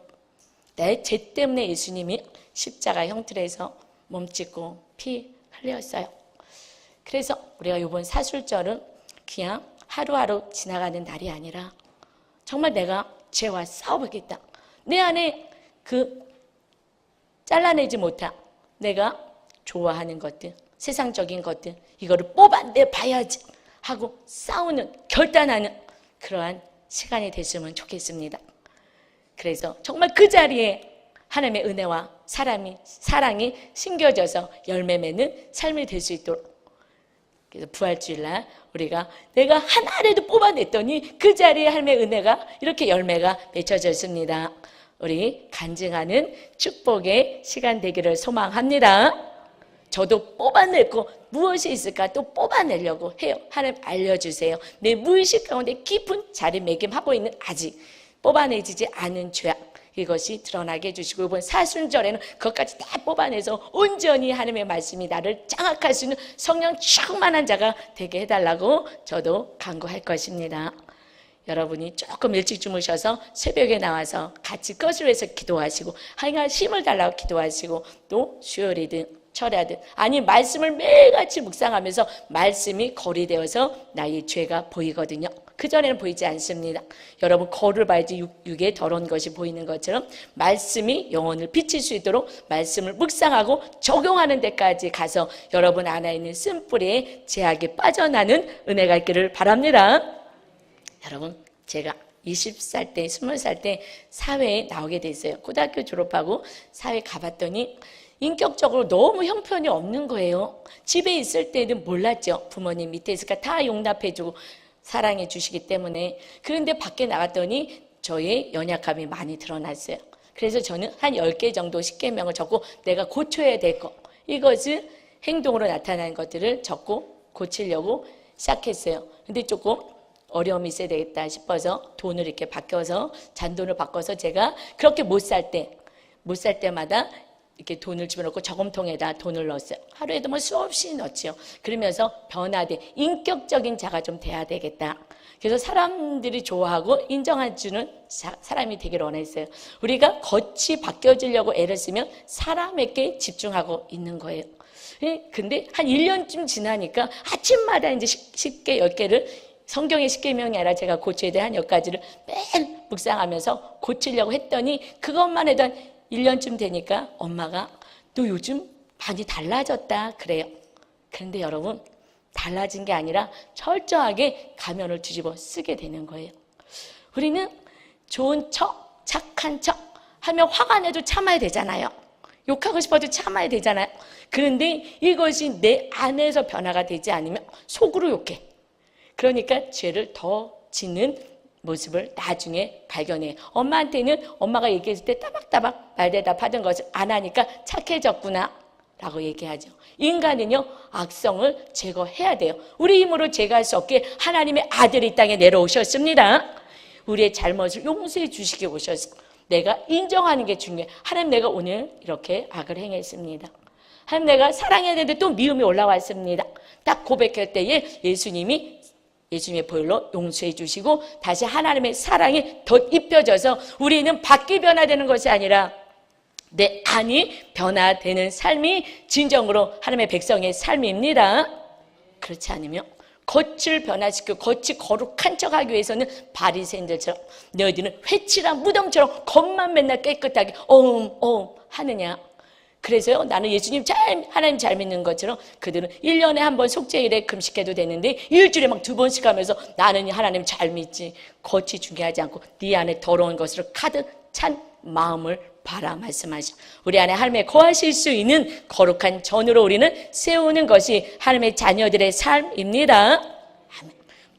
내 죄 때문에 예수님이 십자가 형틀에서 몸짓고 피 흘렸어요. 그래서 우리가 이번 사순절은 그냥 하루하루 지나가는 날이 아니라 정말 내가 죄와 싸워보겠다. 내 안에 그 잘라내지 못한 내가 좋아하는 것들, 세상적인 것들 이거를 뽑아내 봐야지 하고 싸우는, 결단하는 그러한 시간이 됐으면 좋겠습니다. 그래서 정말 그 자리에 하나님의 은혜와 사랑이 심겨져서 열매 맺는 삶이 될 수 있도록. 그래서 부활주일날 우리가 내가 하나라도 뽑아냈더니 그 자리에 하나님의 은혜가 이렇게 열매가 맺혀졌습니다. 우리 간증하는 축복의 시간 되기를 소망합니다. 저도 뽑아냈고 무엇이 있을까 또 뽑아내려고 해요. 하나님 알려주세요. 내 무의식 가운데 깊은 자리매김하고 있는 아직 뽑아내지지 않은 죄악 이것이 드러나게 해주시고 이번 사순절에는 그것까지 다 뽑아내서 온전히 하나님의 말씀이 나를 장악할 수 있는 성령 충만한 자가 되게 해달라고 저도 간구할 것입니다. 여러분이 조금 일찍 주무셔서 새벽에 나와서 같이 것을 위해서 기도하시고 하여간 힘을 달라고 기도하시고 또 수요일이든 철야든 아니 말씀을 매일같이 묵상하면서 말씀이 거울이 되어서 나의 죄가 보이거든요. 그전에는 보이지 않습니다. 여러분 거울을 봐야지 육에 더러운 것이 보이는 것처럼 말씀이 영혼을 비칠 수 있도록 말씀을 묵상하고 적용하는 데까지 가서 여러분 안에 있는 쓴뿌리에 제약이 빠져나는 은혜가 있기를 바랍니다. 여러분 제가 20살 때 20살 때 사회에 나오게 됐어요. 고등학교 졸업하고 사회 가봤더니 인격적으로 너무 형편이 없는 거예요. 집에 있을 때는 몰랐죠. 부모님 밑에 있으니까 다 용납해주고 사랑해 주시기 때문에. 그런데 밖에 나갔더니 저의 연약함이 많이 드러났어요. 그래서 저는 한 10개 정도 10개명을 적고 내가 고쳐야 될 것, 이것을 행동으로 나타나는 것들을 적고 고치려고 시작했어요. 근데 조금 어려움이 있어야 되겠다 싶어서 돈을 이렇게 바꿔서 잔돈을 바꿔서 제가 그렇게 못 살 때마다 이렇게 돈을 집어넣고 저금통에다 돈을 넣었어요. 하루에도 뭐 수없이 넣지요. 그러면서 변화돼 인격적인 자가 좀 돼야 되겠다. 그래서 사람들이 좋아하고 인정해주는 사람이 되기를 원했어요. 우리가 겉이 바뀌어지려고 애를 쓰면 사람에게 집중하고 있는 거예요. 근데 한 1년쯤 지나니까 아침마다 이제 10개, 10개를 성경의 10계명이 아니라 제가 고쳐야 될 한 10가지를 매일 묵상하면서 고치려고 했더니 그것만 해도 한 1년쯤 되니까 엄마가 너 요즘 많이 달라졌다 그래요. 그런데 여러분 달라진 게 아니라 철저하게 가면을 뒤집어 쓰게 되는 거예요. 우리는 좋은 척, 착한 척 하면 화가 나도 참아야 되잖아요. 욕하고 싶어도 참아야 되잖아요. 그런데 이것이 내 안에서 변화가 되지 않으면 속으로 욕해. 그러니까 죄를 더 짓는 모습을 나중에 발견해. 엄마한테는 엄마가 얘기했을 때 따박따박 말대답하던 것을 안 하니까 착해졌구나 라고 얘기하죠. 인간은요 악성을 제거해야 돼요. 우리 힘으로 제거할 수 없게 하나님의 아들이 이 땅에 내려오셨습니다. 우리의 잘못을 용서해 주시기 오셔서 내가 인정하는 게 중요해. 하나님 내가 오늘 이렇게 악을 행했습니다. 하나님 내가 사랑해야 되는데 또 미움이 올라왔습니다. 딱 고백할 때에 예수님의 보혈로 용서해 주시고 다시 하나님의 사랑이 더 입혀져서 우리는 밖이 변화되는 것이 아니라 내 안이 변화되는 삶이 진정으로 하나님의 백성의 삶입니다. 그렇지 않으면 겉을 변화시키고 겉이 거룩한 척하기 위해서는 바리새인들처럼 너희들은 회칠한 무덤처럼 겉만 맨날 깨끗하게 하느냐. 그래서요, 나는 하나님 잘 믿는 것처럼 그들은 1년에 한 번 속죄일에 금식해도 되는데 일주일에 막 2번씩 하면서 나는 하나님 잘 믿지. 겉이 중요하지 않고 네 안에 더러운 것으로 가득 찬 마음을 봐라 말씀하시죠. 우리 안에 하나님의 거하실 수 있는 거룩한 전으로 우리는 세우는 것이 하나님의 자녀들의 삶입니다.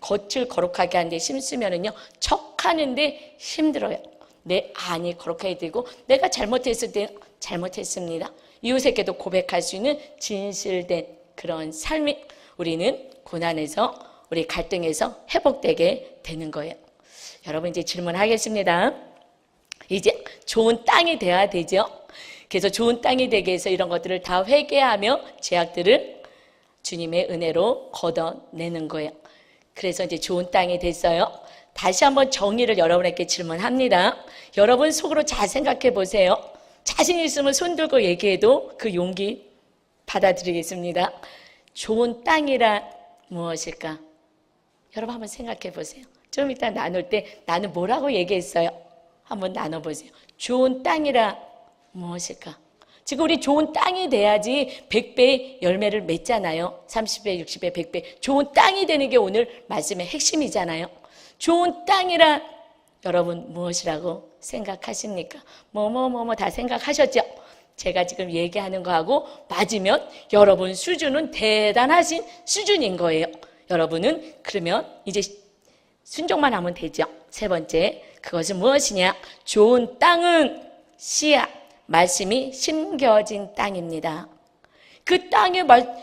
겉을 거룩하게 하는데 힘쓰면은요, 척하는데 힘들어요. 내 안이 거룩하게 되고 내가 잘못했을 때 잘못했습니다. 이웃에게도 고백할 수 있는 진실된 그런 삶이 우리는 고난에서 우리 갈등에서 회복되게 되는 거예요. 여러분 이제 질문하겠습니다. 이제 좋은 땅이 돼야 되죠. 그래서 좋은 땅이 되기 위해서 이런 것들을 다 회개하며 죄악들을 주님의 은혜로 걷어내는 거예요. 그래서 이제 좋은 땅이 됐어요. 다시 한번 정의를 여러분에게 질문합니다. 여러분 속으로 잘 생각해 보세요. 자신 있으면 손 들고 얘기해도 그 용기 받아들이겠습니다. 좋은 땅이란 무엇일까? 여러분 한번 생각해 보세요. 좀 이따 나눌 때 나는 뭐라고 얘기했어요? 한번 나눠보세요. 좋은 땅이라 무엇일까? 지금 우리 좋은 땅이 돼야지 100배의 열매를 맺잖아요. 30배, 60배, 100배. 좋은 땅이 되는 게 오늘 말씀의 핵심이잖아요. 좋은 땅이라 여러분 무엇이라고 생각하십니까? 다 생각하셨죠? 제가 지금 얘기하는 거하고 맞으면 여러분 수준은 대단하신 수준인 거예요. 여러분은 그러면 이제 순종만 하면 되죠. 세 번째, 그것은 무엇이냐? 좋은 땅은 씨앗, 말씀이 심겨진 땅입니다. 그 땅에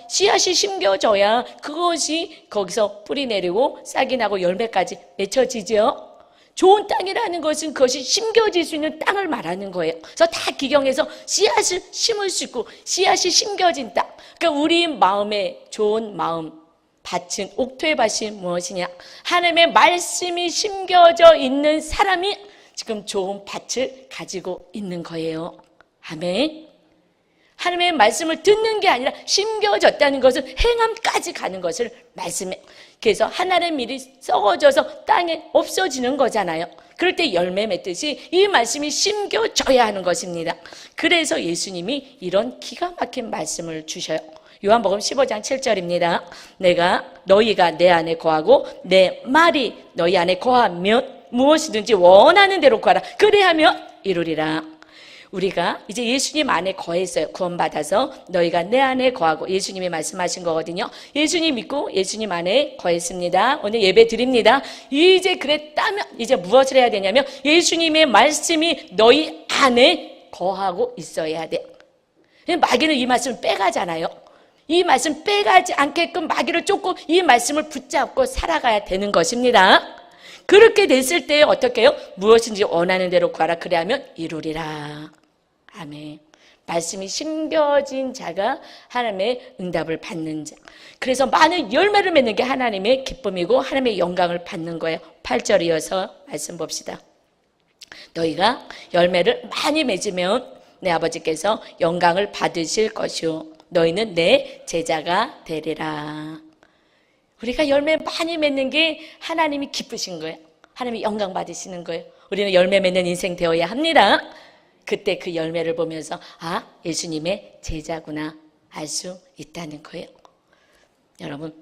씨앗이 심겨져야 그것이 거기서 뿌리 내리고 싹이 나고 열매까지 맺혀지죠. 좋은 땅이라는 것은 그것이 심겨질 수 있는 땅을 말하는 거예요. 그래서 다 기경해서 씨앗을 심을 수 있고 씨앗이 심겨진 땅. 그러니까 우리 마음에 좋은 마음, 밭은 옥토의 밭이 무엇이냐? 하나님의 말씀이 심겨져 있는 사람이 지금 좋은 밭을 가지고 있는 거예요. 아멘. 하나님의 말씀을 듣는 게 아니라 심겨졌다는 것은 행함까지 가는 것을 말씀해. 그래서 하나님의 밀이 썩어져서 땅에 없어지는 거잖아요. 그럴 때 열매 맺듯이 이 말씀이 심겨져야 하는 것입니다. 그래서 예수님이 이런 기가 막힌 말씀을 주셔요. 요한복음 15장 7절입니다. 너희가 내 안에 거하고 내 말이 너희 안에 거하면 무엇이든지 원하는 대로 구하라. 그래야면 이루리라. 우리가 이제 예수님 안에 거했어요. 구원받아서 너희가 내 안에 거하고 예수님이 말씀하신 거거든요. 예수님 믿고 예수님 안에 거했습니다. 오늘 예배 드립니다. 이제 그랬다면 이제 무엇을 해야 되냐면 예수님의 말씀이 너희 안에 거하고 있어야 돼. 마귀는 이 말씀을 빼가잖아요. 이 말씀 빼가지 않게끔 마귀를 쫓고 이 말씀을 붙잡고 살아가야 되는 것입니다. 그렇게 됐을 때 어떻게 해요? 무엇인지 원하는 대로 구하라. 그래야면 이루리라. 아멘. 말씀이 심겨진 자가 하나님의 응답을 받는 자. 그래서 많은 열매를 맺는 게 하나님의 기쁨이고 하나님의 영광을 받는 거예요. 8절 이어서 말씀 봅시다. 너희가 열매를 많이 맺으면 내 아버지께서 영광을 받으실 것이요 너희는 내 제자가 되리라. 우리가 열매 많이 맺는 게 하나님이 기쁘신 거예요. 하나님이 영광 받으시는 거예요. 우리는 열매 맺는 인생 되어야 합니다. 그때 그 열매를 보면서 예수님의 제자구나 알 수 있다는 거예요. 여러분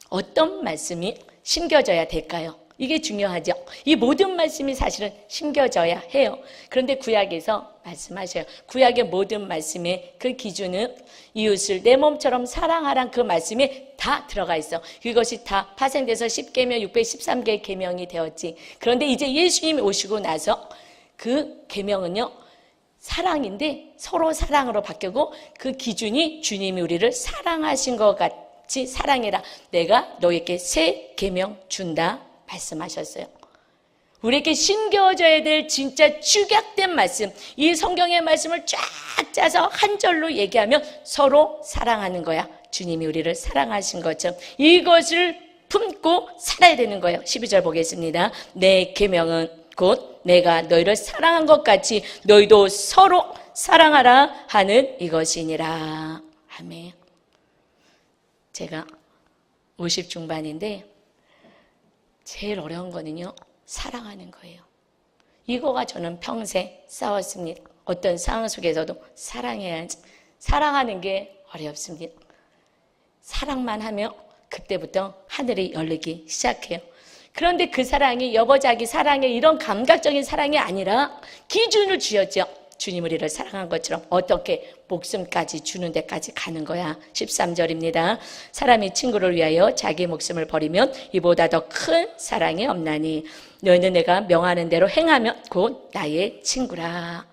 어떤 말씀이 심겨져야 될까요? 이게 중요하죠. 이 모든 말씀이 사실은 심겨져야 해요. 그런데 구약에서 말씀하셔요. 구약의 모든 말씀의 그 기준은 이웃을 내 몸처럼 사랑하란 그 말씀이 다 들어가 있어. 그것이 다 파생돼서 10계명 613개의 계명이 되었지. 그런데 이제 예수님이 오시고 나서 그 계명은요 사랑인데 서로 사랑으로 바뀌고 그 기준이 주님이 우리를 사랑하신 것 같이 사랑해라. 내가 너에게 새 계명 준다 말씀하셨어요. 우리에게 심겨져야 될 진짜 축약된 말씀, 이 성경의 말씀을 쫙 짜서 한 절로 얘기하면 서로 사랑하는 거야. 주님이 우리를 사랑하신 것처럼 이것을 품고 살아야 되는 거예요. 12절 보겠습니다. 내 계명은 곧 내가 너희를 사랑한 것 같이 너희도 서로 사랑하라 하는 이것이니라. 아멘. 제가 50 중반인데 제일 어려운 거는요, 사랑하는 거예요. 이거가 저는 평생 싸웠습니다. 어떤 상황 속에서도 사랑해야지. 사랑하는 게 어렵습니다. 사랑만 하면 그때부터 하늘이 열리기 시작해요. 그런데 그 사랑이 여보자기 사랑의 이런 감각적인 사랑이 아니라 기준을 주었죠. 주님 우리를 사랑한 것처럼 어떻게 목숨까지 주는 데까지 가는 거야. 13절입니다. 사람이 친구를 위하여 자기 목숨을 버리면 이보다 더 큰 사랑이 없나니 너희는 내가 명하는 대로 행하면 곧 나의 친구라.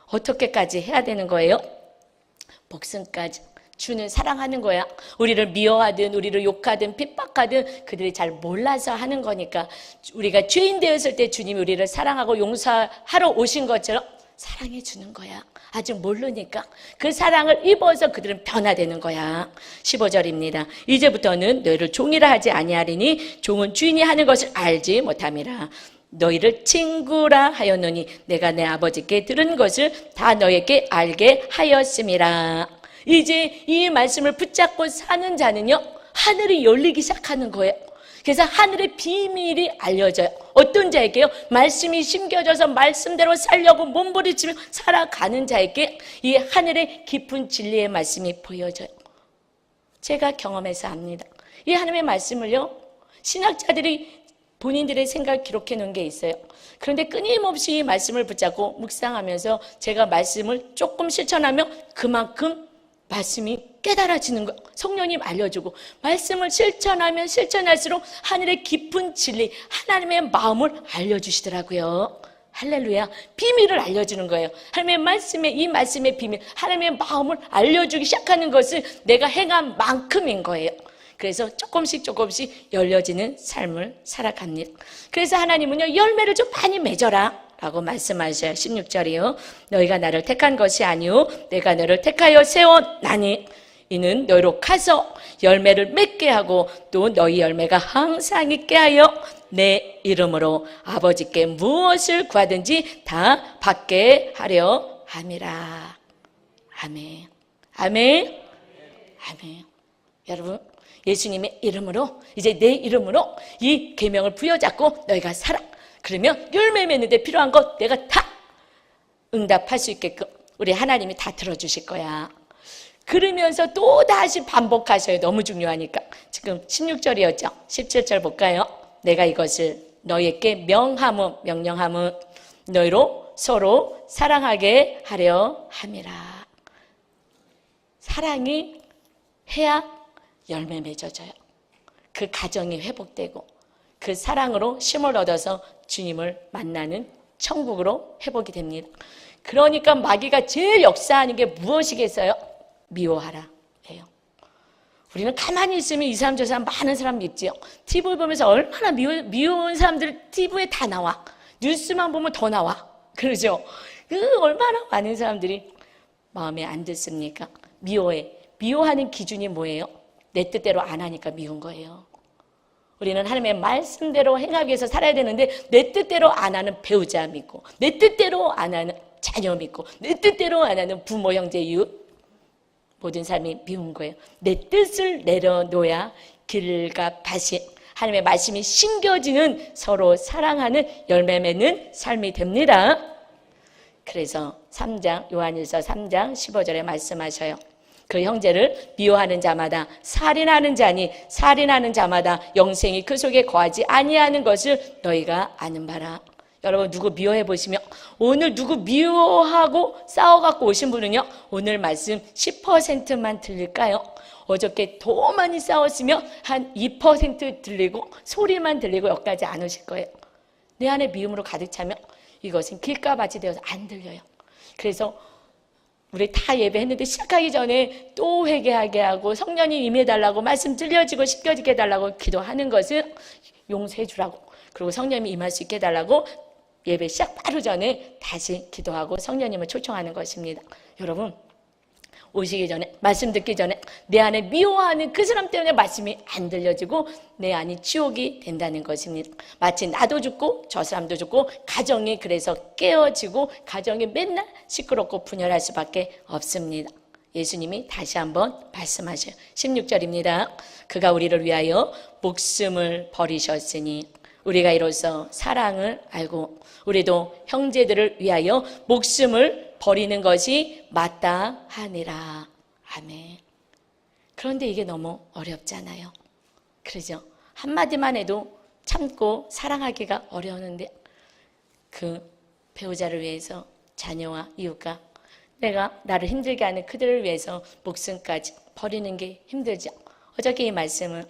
어떻게까지 해야 되는 거예요? 목숨까지 주는 사랑하는 거야. 우리를 미워하든 우리를 욕하든 핍박하든 그들이 잘 몰라서 하는 거니까 우리가 죄인 되었을 때 주님이 우리를 사랑하고 용서하러 오신 것처럼 사랑해 주는 거야. 아직 모르니까 그 사랑을 입어서 그들은 변화되는 거야. 15절입니다. 이제부터는 너희를 종이라 하지 아니하리니 종은 주인이 하는 것을 알지 못함이라. 너희를 친구라 하였노니 내가 내 아버지께 들은 것을 다 너희에게 알게 하였음이라. 이제 이 말씀을 붙잡고 사는 자는요, 하늘이 열리기 시작하는 거예요. 그래서 하늘의 비밀이 알려져요. 어떤 자에게요? 말씀이 심겨져서 말씀대로 살려고 몸부림치며 살아가는 자에게 이 하늘의 깊은 진리의 말씀이 보여져요. 제가 경험해서 압니다. 이 하나님의 말씀을요, 신학자들이 본인들의 생각을 기록해 놓은 게 있어요. 그런데 끊임없이 이 말씀을 붙잡고 묵상하면서 제가 말씀을 조금 실천하면 그만큼 말씀이 깨달아지는 거. 성령님 알려주고 말씀을 실천하면 실천할수록 하늘의 깊은 진리, 하나님의 마음을 알려주시더라고요. 할렐루야. 비밀을 알려주는 거예요. 하나님의 말씀에, 이 말씀의 비밀, 하나님의 마음을 알려주기 시작하는 것을 내가 행한 만큼인 거예요. 그래서 조금씩 열려지는 삶을 살아갑니다. 그래서 하나님은요, 열매를 좀 많이 맺어라 라고 말씀하셔요. 16절이요. 너희가 나를 택한 것이 아니요 내가 너를 택하여 세웠나니 이는 너희로 가서 열매를 맺게 하고 또 너희 열매가 항상 있게 하여 내 이름으로 아버지께 무엇을 구하든지 다 받게 하려 함이라. 아멘. 아멘. 아멘. 여러분, 예수님의 이름으로, 이제 내 이름으로 이 계명을 부여잡고 너희가 살아. 그러면 열매 맺는데 필요한 것 내가 다 응답할 수 있게끔 우리 하나님이 다 들어주실 거야. 그러면서 또 다시 반복하셔요. 너무 중요하니까. 지금 16절이었죠. 17절 볼까요? 내가 이것을 너희에게 명령함은 너희로 서로 사랑하게 하려 함이라. 사랑이 해야 열매 맺어져요. 그 가정이 회복되고 그 사랑으로 힘을 얻어서 주님을 만나는 천국으로 회복이 됩니다. 그러니까 마귀가 제일 역사하는 게 무엇이겠어요? 미워하라 예요. 우리는 가만히 있으면 이 사람 저 사람 많은 사람 믿지요. TV 보면서 얼마나 미워한 사람들 TV에 다 나와. 뉴스만 보면 더 나와. 그러죠? 얼마나 많은 사람들이 마음에 안 듣습니까? 미워해. 미워하는 기준이 뭐예요? 내 뜻대로 안 하니까 미운 거예요. 우리는 하나님의 말씀대로 행하기 위해서 살아야 되는데 내 뜻대로 안 하는 배우자 믿고 내 뜻대로 안 하는 자녀 믿고 내 뜻대로 안 하는 부모, 형제, 이웃 모든 사람이 미운 거예요. 내 뜻을 내려놓아야 길과 밭이 하나님의 말씀이 심겨지는 서로 사랑하는 열매 맺는 삶이 됩니다. 그래서 3장 요한일서 3장 15절에 말씀하셔요. 그 형제를 미워하는 자마다 살인하는 자니 살인하는 자마다 영생이 그 속에 거하지 아니하는 것을 너희가 아는 바라. 여러분 누구 미워해 보시면 오늘 누구 미워하고 싸워갖고 오신 분은요 오늘 말씀 10%만 들릴까요? 어저께 더 많이 싸웠으면 한 2% 들리고 소리만 들리고 여기까지 안 오실 거예요. 내 안에 미움으로 가득 차면 이것은 길가밭이 되어서 안 들려요. 그래서 우리 다 예배했는데 시작하기 전에 또 회개하게 하고 성령님 임해달라고 말씀 들려지고 씻겨지게 해달라고 기도하는 것은 용서해 주라고. 그리고 성령님이 임할 수 있게 해달라고 예배 시작 바로 전에 다시 기도하고 성령님을 초청하는 것입니다. 여러분, 오시기 전에, 말씀 듣기 전에 내 안에 미워하는 그 사람 때문에 말씀이 안 들려지고 내 안이 지옥이 된다는 것입니다. 마치 나도 죽고 저 사람도 죽고 가정이 그래서 깨어지고 가정이 맨날 시끄럽고 분열할 수밖에 없습니다. 예수님이 다시 한번 말씀하셔요. 16절입니다. 그가 우리를 위하여 목숨을 버리셨으니 우리가 이로써 사랑을 알고 우리도 형제들을 위하여 목숨을 버리는 것이 마땅하니라. 아멘. 그런데 이게 너무 어렵잖아요. 그러죠? 한마디만 해도 참고 사랑하기가 어려운데 그 배우자를 위해서 자녀와 이웃과 내가 나를 힘들게 하는 그들을 위해서 목숨까지 버리는 게 힘들죠. 어저께 이 말씀을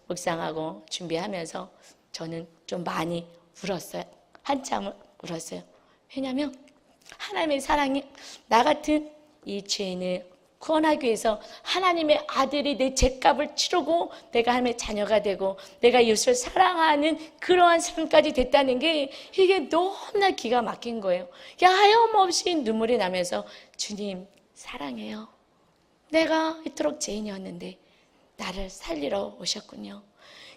묵상하고 준비하면서 저는 좀 많이 울었어요. 한참을 울었어요. 왜냐하면 하나님의 사랑이 나 같은 이 죄인을 구원하기 위해서 하나님의 아들이 내 죄값을 치르고 내가 하나님의 자녀가 되고 내가 이웃을 사랑하는 그러한 삶까지 됐다는 게 이게 너무나 기가 막힌 거예요. 하염없이 눈물이 나면서 주님 사랑해요. 내가 이토록 죄인이었는데 나를 살리러 오셨군요.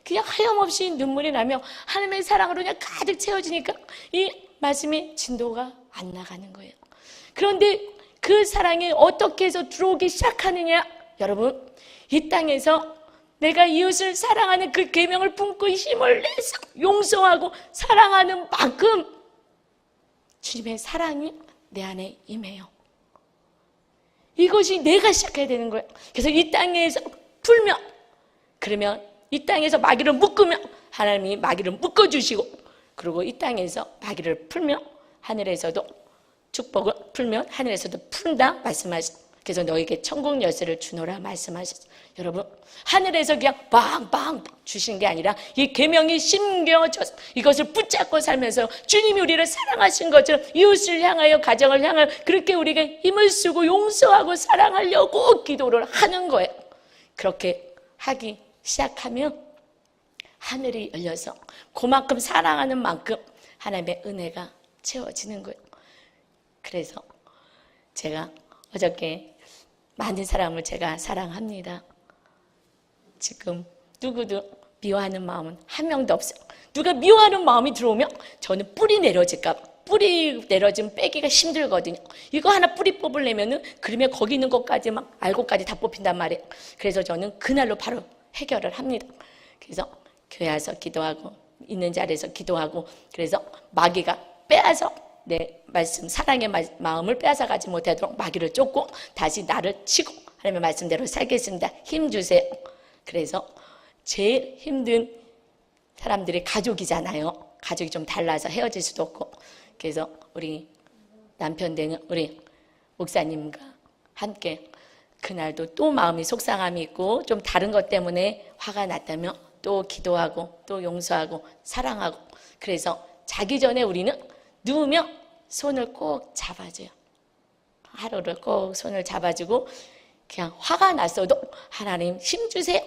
그냥 하염없이 눈물이 나며 하나님의 사랑으로 그냥 가득 채워지니까 이 말씀의 진도가 안 나가는 거예요. 그런데 그 사랑이 어떻게 해서 들어오기 시작하느냐? 여러분, 이 땅에서 내가 이웃을 사랑하는 그 계명을 품고 힘을 내서 용서하고 사랑하는 만큼 주님의 사랑이 내 안에 임해요. 이것이 내가 시작해야 되는 거예요. 그래서 이 땅에서 풀면, 그러면 이 땅에서 마귀를 묶으면 하나님이 마귀를 묶어주시고, 그리고 이 땅에서 마귀를 풀면 하늘에서도 축복을 풀면 하늘에서도 푼다 말씀하셨어요. 그래서 너에게 천국 열쇠를 주노라 말씀하셨어요. 여러분, 하늘에서 그냥 빵빵 주신 게 아니라 이 계명이 심겨져서 이것을 붙잡고 살면서 주님이 우리를 사랑하신 것처럼 이웃을 향하여 가정을 향하여 그렇게 우리가 힘을 쓰고 용서하고 사랑하려고 기도를 하는 거예요. 그렇게 하기 시작하면 하늘이 열려서 그만큼 사랑하는 만큼 하나님의 은혜가 채워지는 거예요. 그래서 제가 어저께 많은 사람을 제가 사랑합니다. 지금 누구도 미워하는 마음은 한 명도 없어요. 누가 미워하는 마음이 들어오면 저는 뿌리 내려질까 봐. 뿌리 내려지면 빼기가 힘들거든요. 이거 하나 뿌리 뽑으려면은 그러면 거기 있는 것까지 막 알고까지 다 뽑힌단 말이에요. 그래서 저는 그날로 바로 해결을 합니다. 그래서 교회 와서 기도하고 있는 자리에서 기도하고 그래서 마귀가 빼앗아 내 말씀 사랑의 마음을 빼앗아 가지 못하도록 마귀를 쫓고 다시 나를 치고 하나님의 말씀대로 살겠습니다. 힘 주세요. 그래서 제일 힘든 사람들이 가족이잖아요. 가족이 좀 달라서 헤어질 수도 없고 그래서 우리 남편 되는 우리 목사님과 함께 그날도 또 마음이 속상함이 있고 좀 다른 것 때문에 화가 났다면 또 기도하고 또 용서하고 사랑하고 그래서 자기 전에 우리는 누우면 손을 꼭 잡아줘요. 하루를 꼭 손을 잡아주고 그냥 화가 났어도 하나님 힘 주세요.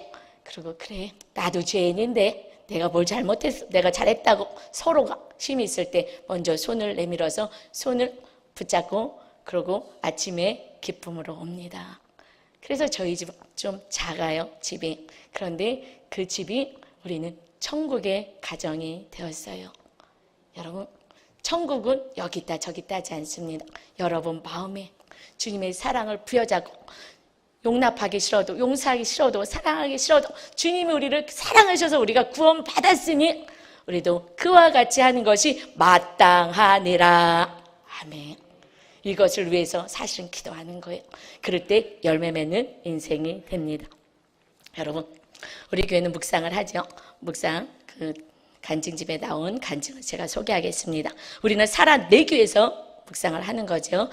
그리고 그래 나도 죄인인데 내가 뭘 잘못했어 내가 잘했다고 서로가 힘이 있을 때 먼저 손을 내밀어서 손을 붙잡고 그러고 아침에 기쁨으로 옵니다. 그래서 저희 집은 좀 작아요 집이. 그런데 그 집이 우리는 천국의 가정이 되었어요. 여러분 천국은 여기 있다 저기 있다 하지 않습니다. 여러분 마음에 주님의 사랑을 부여잡고 용납하기 싫어도 용서하기 싫어도 사랑하기 싫어도 주님이 우리를 사랑하셔서 우리가 구원받았으니 우리도 그와 같이 하는 것이 마땅하니라. 아멘. 이것을 위해서 사실은 기도하는 거예요. 그럴 때 열매 맺는 인생이 됩니다. 여러분 우리 교회는 묵상을 하죠. 묵상 간증집에 나온 간증을 제가 소개하겠습니다. 우리는 살아내기위해서 묵상을 하는 거죠.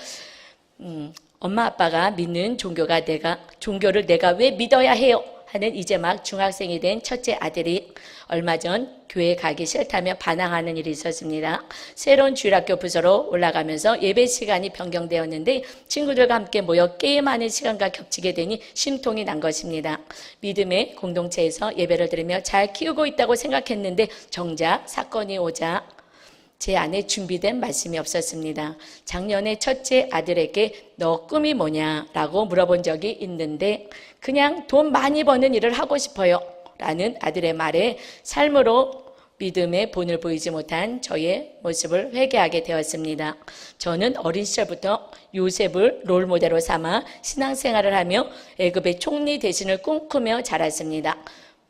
엄마 아빠가 믿는 종교를 내가 왜 믿어야 해요? 하는 이제 막 중학생이 된 첫째 아들이 얼마 전 교회 가기 싫다며 반항하는 일이 있었습니다. 새로운 주일학교 부서로 올라가면서 예배 시간이 변경되었는데 친구들과 함께 모여 게임하는 시간과 겹치게 되니 심통이 난 것입니다. 믿음의 공동체에서 예배를 드리며 잘 키우고 있다고 생각했는데 정작 사건이 오자 제 안에 준비된 말씀이 없었습니다. 작년에 첫째 아들에게 너 꿈이 뭐냐라고 물어본 적이 있는데 그냥 돈 많이 버는 일을 하고 싶어요 라는 아들의 말에 삶으로 믿음의 본을 보이지 못한 저의 모습을 회개하게 되었습니다. 저는 어린 시절부터 요셉을 롤모델로 삼아 신앙생활을 하며 애굽의 총리 대신을 꿈꾸며 자랐습니다.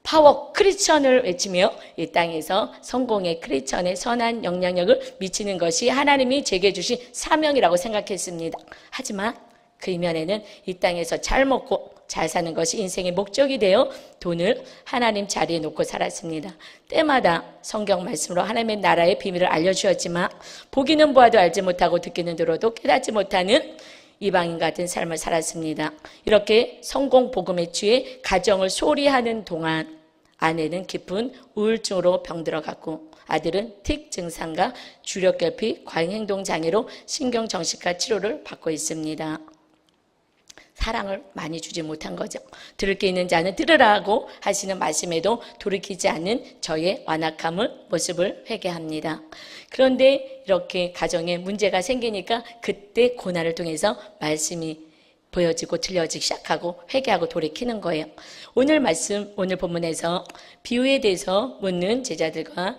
파워 크리스천을 외치며 이 땅에서 성공의 크리스천의 선한 영향력을 미치는 것이 하나님이 제게 주신 사명이라고 생각했습니다. 하지만 그 이면에는 이 땅에서 잘 먹고 잘 사는 것이 인생의 목적이 되어 돈을 하나님 자리에 놓고 살았습니다. 때마다 성경 말씀으로 하나님의 나라의 비밀을 알려주었지만 보기는 보아도 알지 못하고 듣기는 들어도 깨닫지 못하는 이방인 같은 삶을 살았습니다. 이렇게 성공 복음에 취해 가정을 소홀히 하는 동안 아내는 깊은 우울증으로 병들어갔고 아들은 틱 증상과 주력결핍 과잉행동 장애로 신경정신과 치료를 받고 있습니다. 사랑을 많이 주지 못한 거죠. 들을 게 있는 자는 들으라고 하시는 말씀에도 돌이키지 않는 저의 완악함을 모습을 회개합니다. 그런데 이렇게 가정에 문제가 생기니까 그때 고난을 통해서 말씀이 보여지고 들려지기 시작하고 회개하고 돌이키는 거예요. 오늘 말씀, 오늘 본문에서 비유에 대해서 묻는 제자들과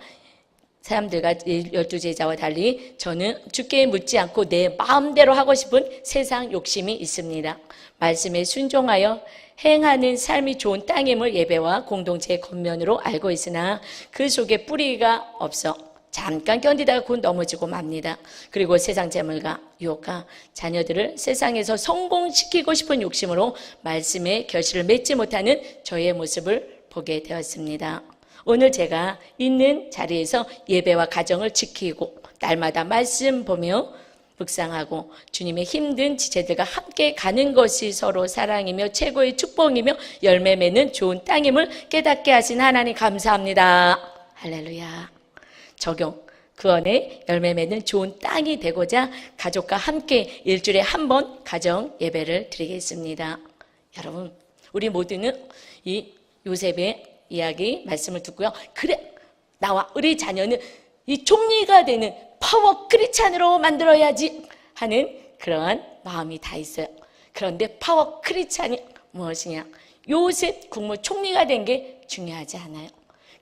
사람들과 12제자와 달리 저는 주께 묻지 않고 내 마음대로 하고 싶은 세상 욕심이 있습니다. 말씀에 순종하여 행하는 삶이 좋은 땅임을 예배와 공동체의 겉면으로 알고 있으나 그 속에 뿌리가 없어 잠깐 견디다가 곧 넘어지고 맙니다. 그리고 세상 재물과 유혹과 자녀들을 세상에서 성공시키고 싶은 욕심으로 말씀의 결실을 맺지 못하는 저의 모습을 보게 되었습니다. 오늘 제가 있는 자리에서 예배와 가정을 지키고 날마다 말씀 보며 묵상하고 주님의 힘든 지체들과 함께 가는 것이 서로 사랑이며 최고의 축복이며 열매 맺는 좋은 땅임을 깨닫게 하신 하나님 감사합니다. 할렐루야. 적용. 그 안에 열매 맺는 좋은 땅이 되고자 가족과 함께 일주일에 한 번 가정 예배를 드리겠습니다. 여러분, 우리 모두는 이 요셉의 이야기 말씀을 듣고요. 그래, 나와 우리 자녀는 이 총리가 되는 파워 크리스찬으로 만들어야지 하는 그러한 마음이 다 있어요. 그런데 파워 크리스찬이 무엇이냐? 요셉 국무총리가 된 게 중요하지 않아요.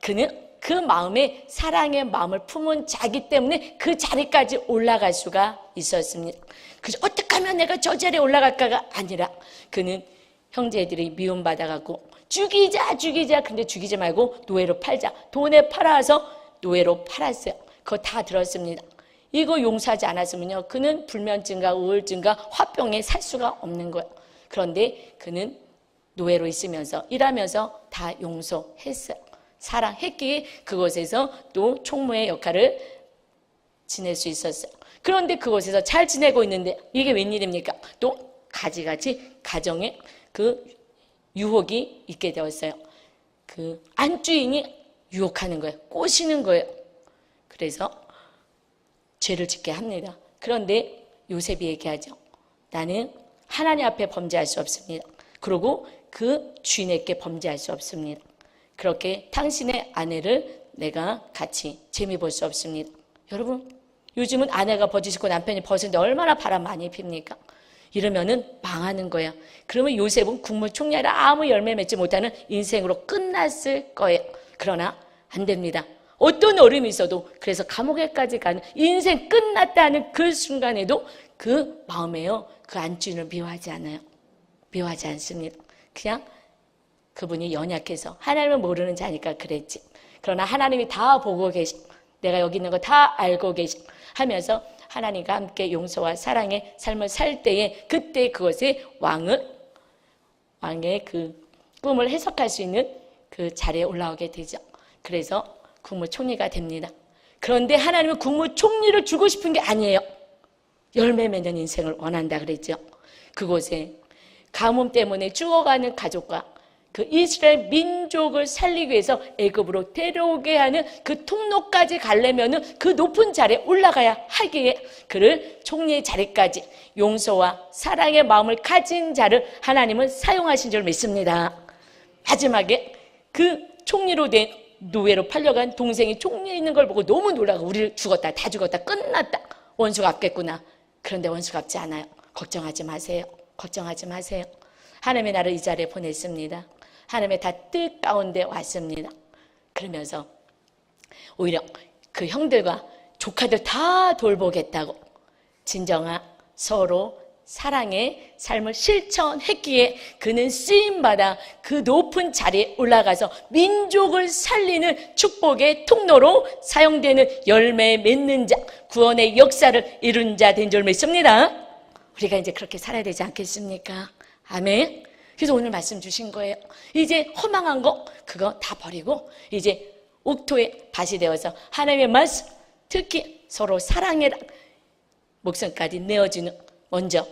그는 그 마음에 사랑의 마음을 품은 자기 때문에 그 자리까지 올라갈 수가 있었습니다. 그래서 어떻게 하면 내가 저 자리에 올라갈까가 아니라 그는 형제들이 미움받아갖고 죽이자 근데 죽이지 말고 노예로 팔자, 돈에 팔아서 노예로 팔았어요. 그거 다 들었습니다. 이거 용서하지 않았으면요 그는 불면증과 우울증과 화병에 살 수가 없는 거예요. 그런데 그는 노예로 있으면서 일하면서 다 용서했어요. 사랑했기에 그곳에서 또 총무의 역할을 지낼 수 있었어요. 그런데 그곳에서 잘 지내고 있는데 이게 웬일입니까? 또 가지가지 가정에 그 유혹이 있게 되었어요. 그 안주인이 유혹하는 거예요. 꼬시는 거예요. 그래서 죄를 짓게 합니다. 그런데 요셉이 얘기하죠. 나는 하나님 앞에 범죄할 수 없습니다. 그리고 그 주인에게 범죄할 수 없습니다. 그렇게 당신의 아내를 내가 같이 재미 볼 수 없습니다. 여러분, 요즘은 아내가 벗을 고 남편이 벗는데 얼마나 바람 많이 핍니까? 이러면은 망하는 거예요. 그러면 요셉은 국무총리라 아무 열매 맺지 못하는 인생으로 끝났을 거예요. 그러나 안 됩니다. 어떤 어려움이 있어도 그래서 감옥에까지 가는 인생 끝났다는 그 순간에도 그 마음에요. 그 안주인을 미워하지 않아요. 미워하지 않습니다. 그냥 그분이 연약해서 하나님을 모르는 자니까 그랬지. 그러나 하나님이 다 보고 계시, 내가 여기 있는 거 다 알고 계시 하면서 하나님과 함께 용서와 사랑의 삶을 살 때에 그때 그것에 왕의 그 꿈을 해석할 수 있는 그 자리에 올라오게 되죠. 그래서 국무총리가 됩니다. 그런데 하나님은 국무총리를 주고 싶은 게 아니에요. 열매 맺는 인생을 원한다 그랬죠. 그곳에 가뭄 때문에 죽어가는 가족과 그 이스라엘 민족을 살리기 위해서 애굽으로 데려오게 하는 그 통로까지 가려면은 그 높은 자리에 올라가야 하기에 그를 총리의 자리까지 용서와 사랑의 마음을 가진 자를 하나님은 사용하신 줄 믿습니다. 마지막에 그 총리로 된 노예로 팔려간 동생이 총리에 있는 걸 보고 너무 놀라고 우리 죽었다, 다 죽었다, 끝났다, 원수 갚겠구나. 그런데 원수 갚지 않아요. 걱정하지 마세요. 걱정하지 마세요. 하나님의 나를 이 자리에 보냈습니다. 하나님의 다 뜻 가운데 왔습니다. 그러면서 오히려 그 형들과 조카들 다 돌보겠다고 진정한 서로 사랑의 삶을 실천했기에 그는 쓰임받아 그 높은 자리에 올라가서 민족을 살리는 축복의 통로로 사용되는 열매 맺는 자, 구원의 역사를 이룬 자 된 줄 믿습니다. 우리가 이제 그렇게 살아야 되지 않겠습니까? 아멘. 그래서 오늘 말씀 주신 거예요. 이제 허망한 거 그거 다 버리고 이제 옥토의 밭이 되어서 하나님의 말씀, 특히 서로 사랑해라, 목숨까지 내어주는, 먼저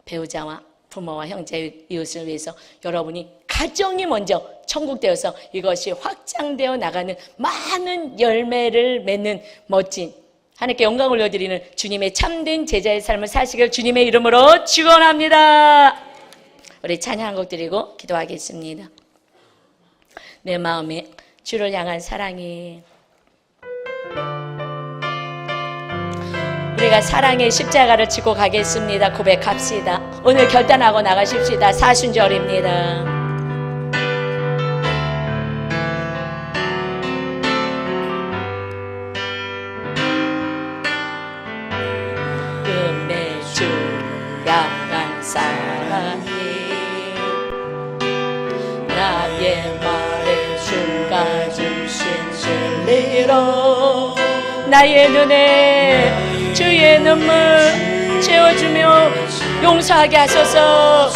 배우자와 부모와 형제 이웃을 위해서 여러분이 가정이 먼저 천국되어서 이것이 확장되어 나가는 많은 열매를 맺는 멋진, 하나님께 영광을 올려드리는 주님의 참된 제자의 삶을 사시길 주님의 이름으로 축원합니다. 우리 찬양 한 곡 드리고 기도하겠습니다. 내 마음에 주를 향한 사랑이, 우리가 사랑의 십자가를 지고 가겠습니다. 고백합시다. 오늘 결단하고 나가십시다. 사순절입니다. 끝맺주 향한 사랑이 나의 말에 주가 주신 진리로 나의 눈에 주의 눈물 채워주며 용서하게 하소서.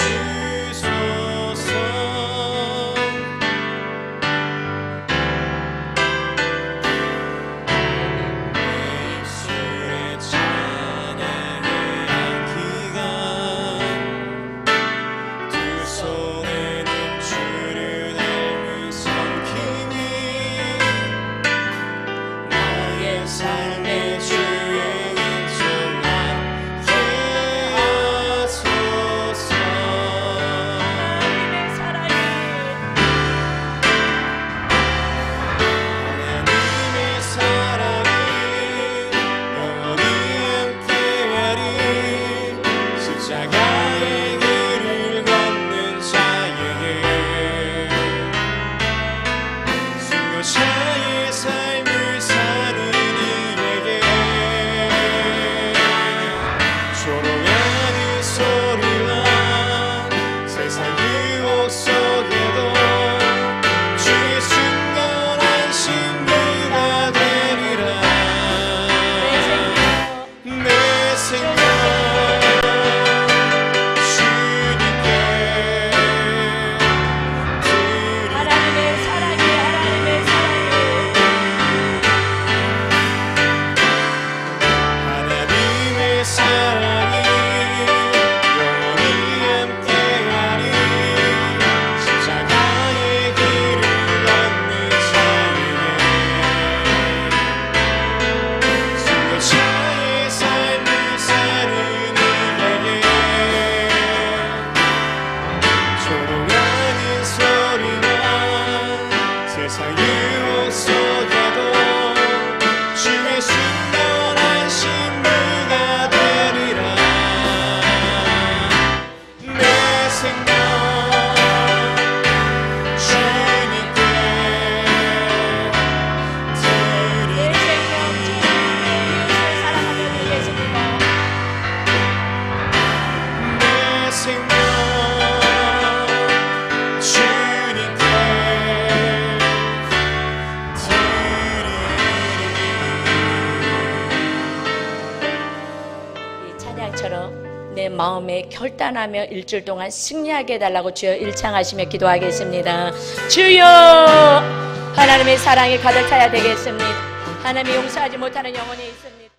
내 마음에 결단하며 일주일 동안 승리하게 해달라고 주여 일창하시며 기도하겠습니다. 주여, 하나님의 사랑이 가득 차야 되겠습니다. 하나님이 용서하지 못하는 영혼이 있습니다.